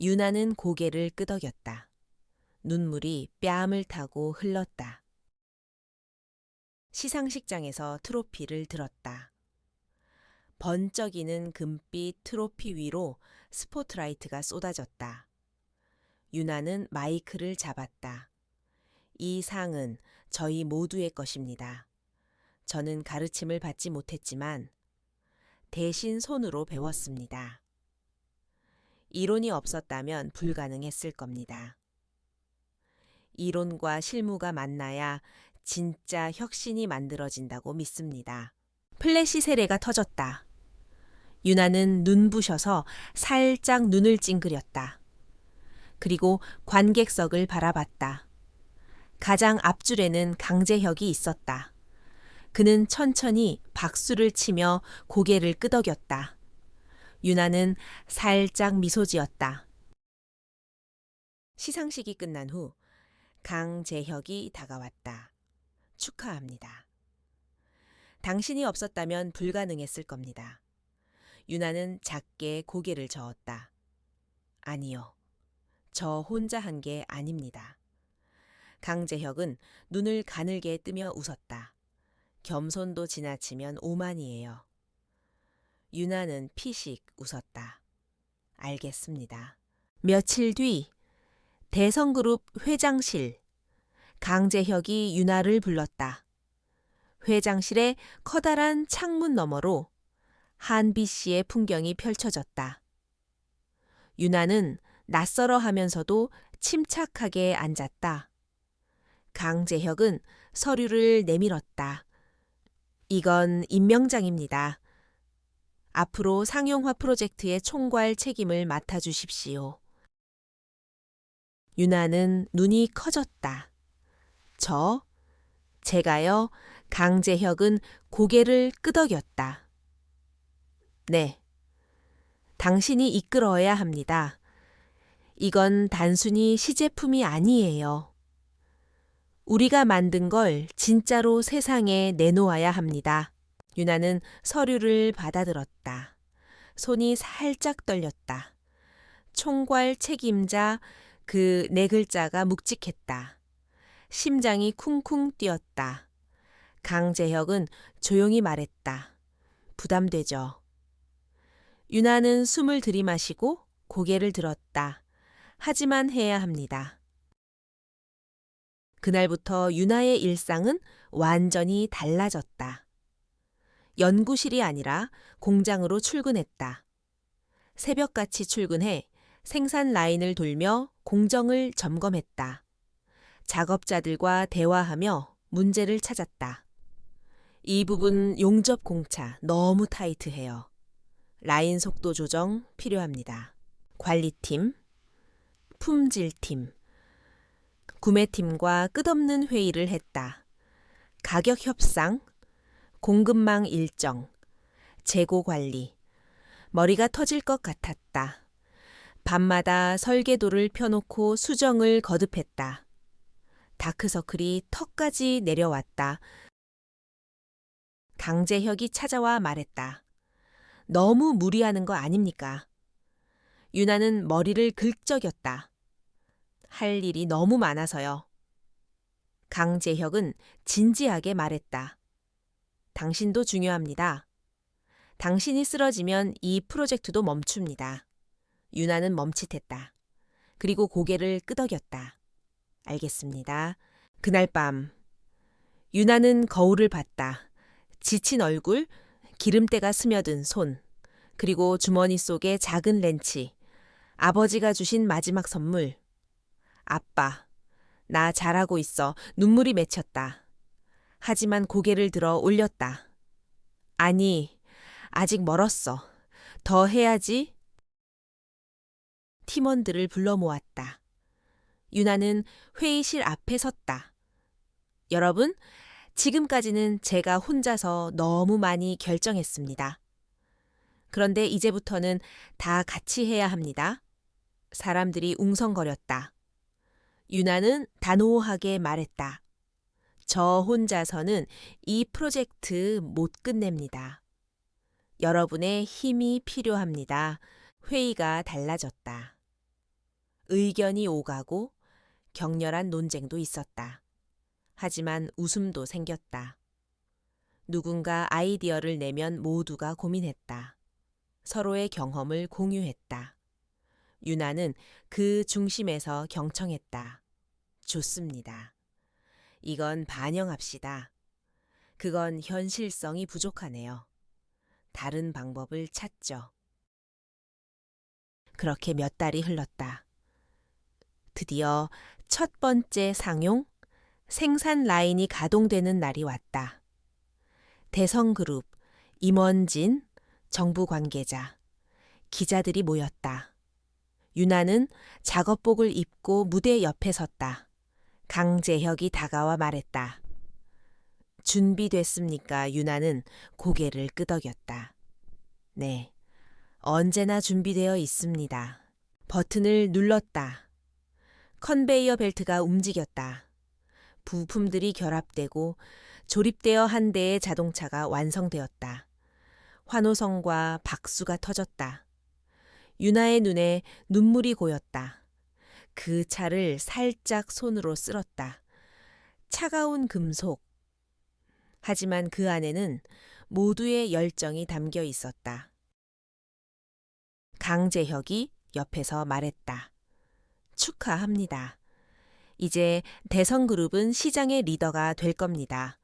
유나는 고개를 끄덕였다. 눈물이 뺨을 타고 흘렀다. 시상식장에서 트로피를 들었다. 번쩍이는 금빛 트로피 위로 스포트라이트가 쏟아졌다. 유나는 마이크를 잡았다. 이 상은 저희 모두의 것입니다. 저는 가르침을 받지 못했지만 대신 손으로 배웠습니다. 이론이 없었다면 불가능했을 겁니다. 이론과 실무가 만나야 진짜 혁신이 만들어진다고 믿습니다. 플래시 세례가 터졌다. 유나는 눈부셔서 살짝 눈을 찡그렸다. 그리고 관객석을 바라봤다. 가장 앞줄에는 강재혁이 있었다. 그는 천천히 박수를 치며 고개를 끄덕였다. 유나는 살짝 미소 지었다. 시상식이 끝난 후 강재혁이 다가왔다. 축하합니다. 당신이 없었다면 불가능했을 겁니다. 유나는 작게 고개를 저었다. 아니요. 저 혼자 한 게 아닙니다. 강재혁은 눈을 가늘게 뜨며 웃었다. 겸손도 지나치면 오만이에요. 유나는 피식 웃었다. 알겠습니다. 며칠 뒤 대성그룹 회장실. 강재혁이 유나를 불렀다. 회장실의 커다란 창문 너머로 한비 씨의 풍경이 펼쳐졌다. 유나는 낯설어 하면서도 침착하게 앉았다. 강재혁은 서류를 내밀었다. 이건 임명장입니다. 앞으로 상용화 프로젝트의 총괄 책임을 맡아주십시오. 유나는 눈이 커졌다. 제가요? 강재혁은 고개를 끄덕였다. 네. 당신이 이끌어야 합니다. 이건 단순히 시제품이 아니에요. 우리가 만든 걸 진짜로 세상에 내놓아야 합니다. 유나는 서류를 받아들었다. 손이 살짝 떨렸다. 총괄 책임자 그 네 글자가 묵직했다. 심장이 쿵쿵 뛰었다. 강재혁은 조용히 말했다. 부담되죠. 유나는 숨을 들이마시고 고개를 들었다. 하지만 해야 합니다. 그날부터 유나의 일상은 완전히 달라졌다. 연구실이 아니라 공장으로 출근했다. 새벽같이 출근해 생산 라인을 돌며 공정을 점검했다. 작업자들과 대화하며 문제를 찾았다. 이 부분 용접 공차 너무 타이트해요. 라인 속도 조정 필요합니다. 관리팀, 품질팀, 구매팀과 끝없는 회의를 했다. 가격 협상, 공급망 일정, 재고 관리. 머리가 터질 것 같았다. 밤마다 설계도를 펴놓고 수정을 거듭했다. 다크서클이 턱까지 내려왔다. 강재혁이 찾아와 말했다. 너무 무리하는 거 아닙니까? 유나는 머리를 긁적였다. 할 일이 너무 많아서요. 강재혁은 진지하게 말했다. 당신도 중요합니다. 당신이 쓰러지면 이 프로젝트도 멈춥니다. 유나는 멈칫했다. 그리고 고개를 끄덕였다. 알겠습니다. 그날 밤 유나는 거울을 봤다. 지친 얼굴, 기름때가 스며든 손, 그리고 주머니 속에 작은 렌치, 아버지가 주신 마지막 선물. 아빠, 나 잘하고 있어. 눈물이 맺혔다. 하지만 고개를 들어 올렸다. 아니, 아직 멀었어. 더 해야지. 팀원들을 불러 모았다. 유나는 회의실 앞에 섰다. 여러분, 지금까지는 제가 혼자서 너무 많이 결정했습니다. 그런데 이제부터는 다 같이 해야 합니다. 사람들이 웅성거렸다. 유나는 단호하게 말했다. 저 혼자서는 이 프로젝트 못 끝냅니다. 여러분의 힘이 필요합니다. 회의가 달라졌다. 의견이 오가고 격렬한 논쟁도 있었다. 하지만 웃음도 생겼다. 누군가 아이디어를 내면 모두가 고민했다. 서로의 경험을 공유했다. 유나는 그 중심에서 경청했다. 좋습니다. 이건 반영합시다. 그건 현실성이 부족하네요. 다른 방법을 찾죠. 그렇게 몇 달이 흘렀다. 드디어 첫 번째 상용, 생산 라인이 가동되는 날이 왔다. 대성그룹, 임원진, 정부 관계자, 기자들이 모였다. 유나는 작업복을 입고 무대 옆에 섰다. 강재혁이 다가와 말했다. 준비됐습니까? 유나는 고개를 끄덕였다. 네, 언제나 준비되어 있습니다. 버튼을 눌렀다. 컨베이어 벨트가 움직였다. 부품들이 결합되고 조립되어 한 대의 자동차가 완성되었다. 환호성과 박수가 터졌다. 유나의 눈에 눈물이 고였다. 그 차를 살짝 손으로 쓸었다. 차가운 금속. 하지만 그 안에는 모두의 열정이 담겨 있었다. 강재혁이 옆에서 말했다. 축하합니다. 이제 대성그룹은 시장의 리더가 될 겁니다.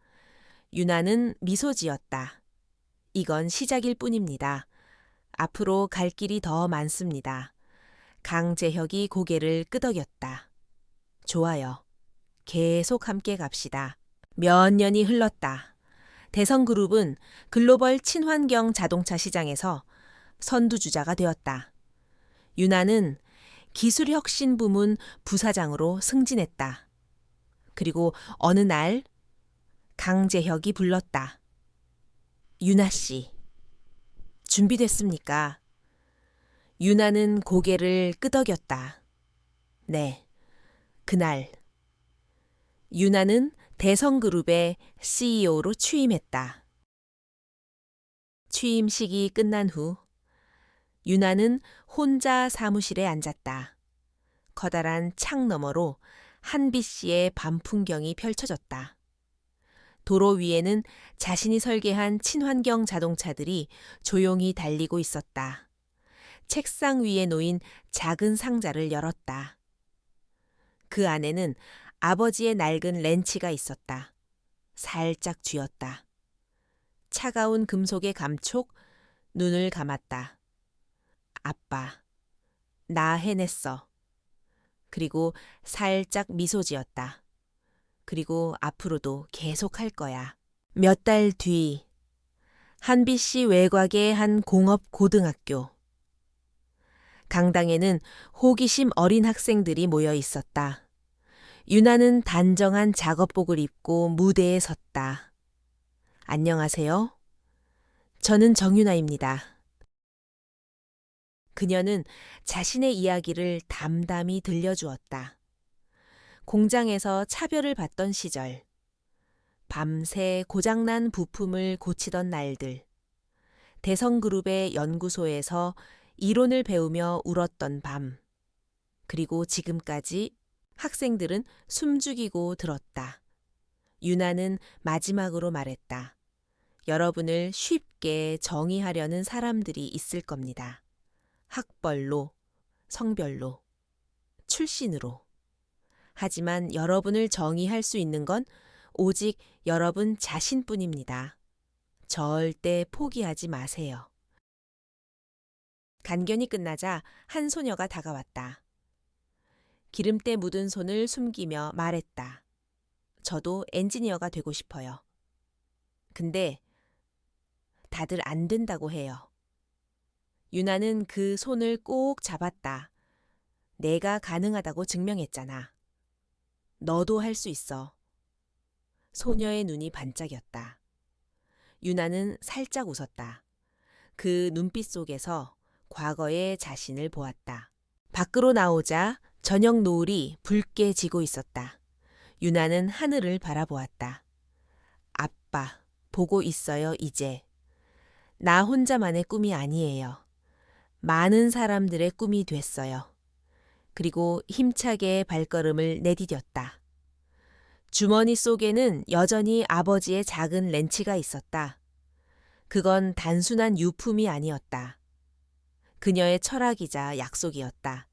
유나는 미소 지었다. 이건 시작일 뿐입니다. 앞으로 갈 길이 더 많습니다. 강재혁이 고개를 끄덕였다. 좋아요. 계속 함께 갑시다. 몇 년이 흘렀다. 대성그룹은 글로벌 친환경 자동차 시장에서 선두주자가 되었다. 유나는 기술혁신 부문 부사장으로 승진했다. 그리고 어느 날 강재혁이 불렀다. 유나 씨, 준비됐습니까? 유나는 고개를 끄덕였다. 네, 그날 유나는 대성그룹의 CEO로 취임했다. 취임식이 끝난 후 유나는 혼자 사무실에 앉았다. 커다란 창 너머로 한빛시의 밤 풍경이 펼쳐졌다. 도로 위에는 자신이 설계한 친환경 자동차들이 조용히 달리고 있었다. 책상 위에 놓인 작은 상자를 열었다. 그 안에는 아버지의 낡은 렌치가 있었다. 살짝 쥐었다. 차가운 금속의 감촉, 눈을 감았다. 아빠, 나 해냈어. 그리고 살짝 미소 지었다. 그리고 앞으로도 계속 할 거야. 몇 달 뒤, 한빛시 외곽의 한 공업 고등학교. 강당에는 호기심 어린 학생들이 모여 있었다. 유나는 단정한 작업복을 입고 무대에 섰다. 안녕하세요. 저는 정유나입니다. 그녀는 자신의 이야기를 담담히 들려주었다. 공장에서 차별을 받던 시절, 밤새 고장난 부품을 고치던 날들, 대성그룹의 연구소에서 이론을 배우며 울었던 밤, 그리고 지금까지 학생들은 숨죽이고 들었다. 유나는 마지막으로 말했다. 여러분을 쉽게 정의하려는 사람들이 있을 겁니다. 학벌로, 성별로, 출신으로. 하지만 여러분을 정의할 수 있는 건 오직 여러분 자신뿐입니다. 절대 포기하지 마세요. 간견이 끝나자 한 소녀가 다가왔다. 기름때 묻은 손을 숨기며 말했다. 저도 엔지니어가 되고 싶어요. 근데 다들 안 된다고 해요. 유나는 그 손을 꼭 잡았다. 내가 가능하다고 증명했잖아. 너도 할 수 있어. 소녀의 눈이 반짝였다. 유나는 살짝 웃었다. 그 눈빛 속에서 과거의 자신을 보았다. 밖으로 나오자 저녁 노을이 붉게 지고 있었다. 유나는 하늘을 바라보았다. 아빠, 보고 있어요, 이제. 나 혼자만의 꿈이 아니에요. 많은 사람들의 꿈이 됐어요. 그리고 힘차게 발걸음을 내디뎠다. 주머니 속에는 여전히 아버지의 작은 렌치가 있었다. 그건 단순한 유품이 아니었다. 그녀의 철학이자 약속이었다.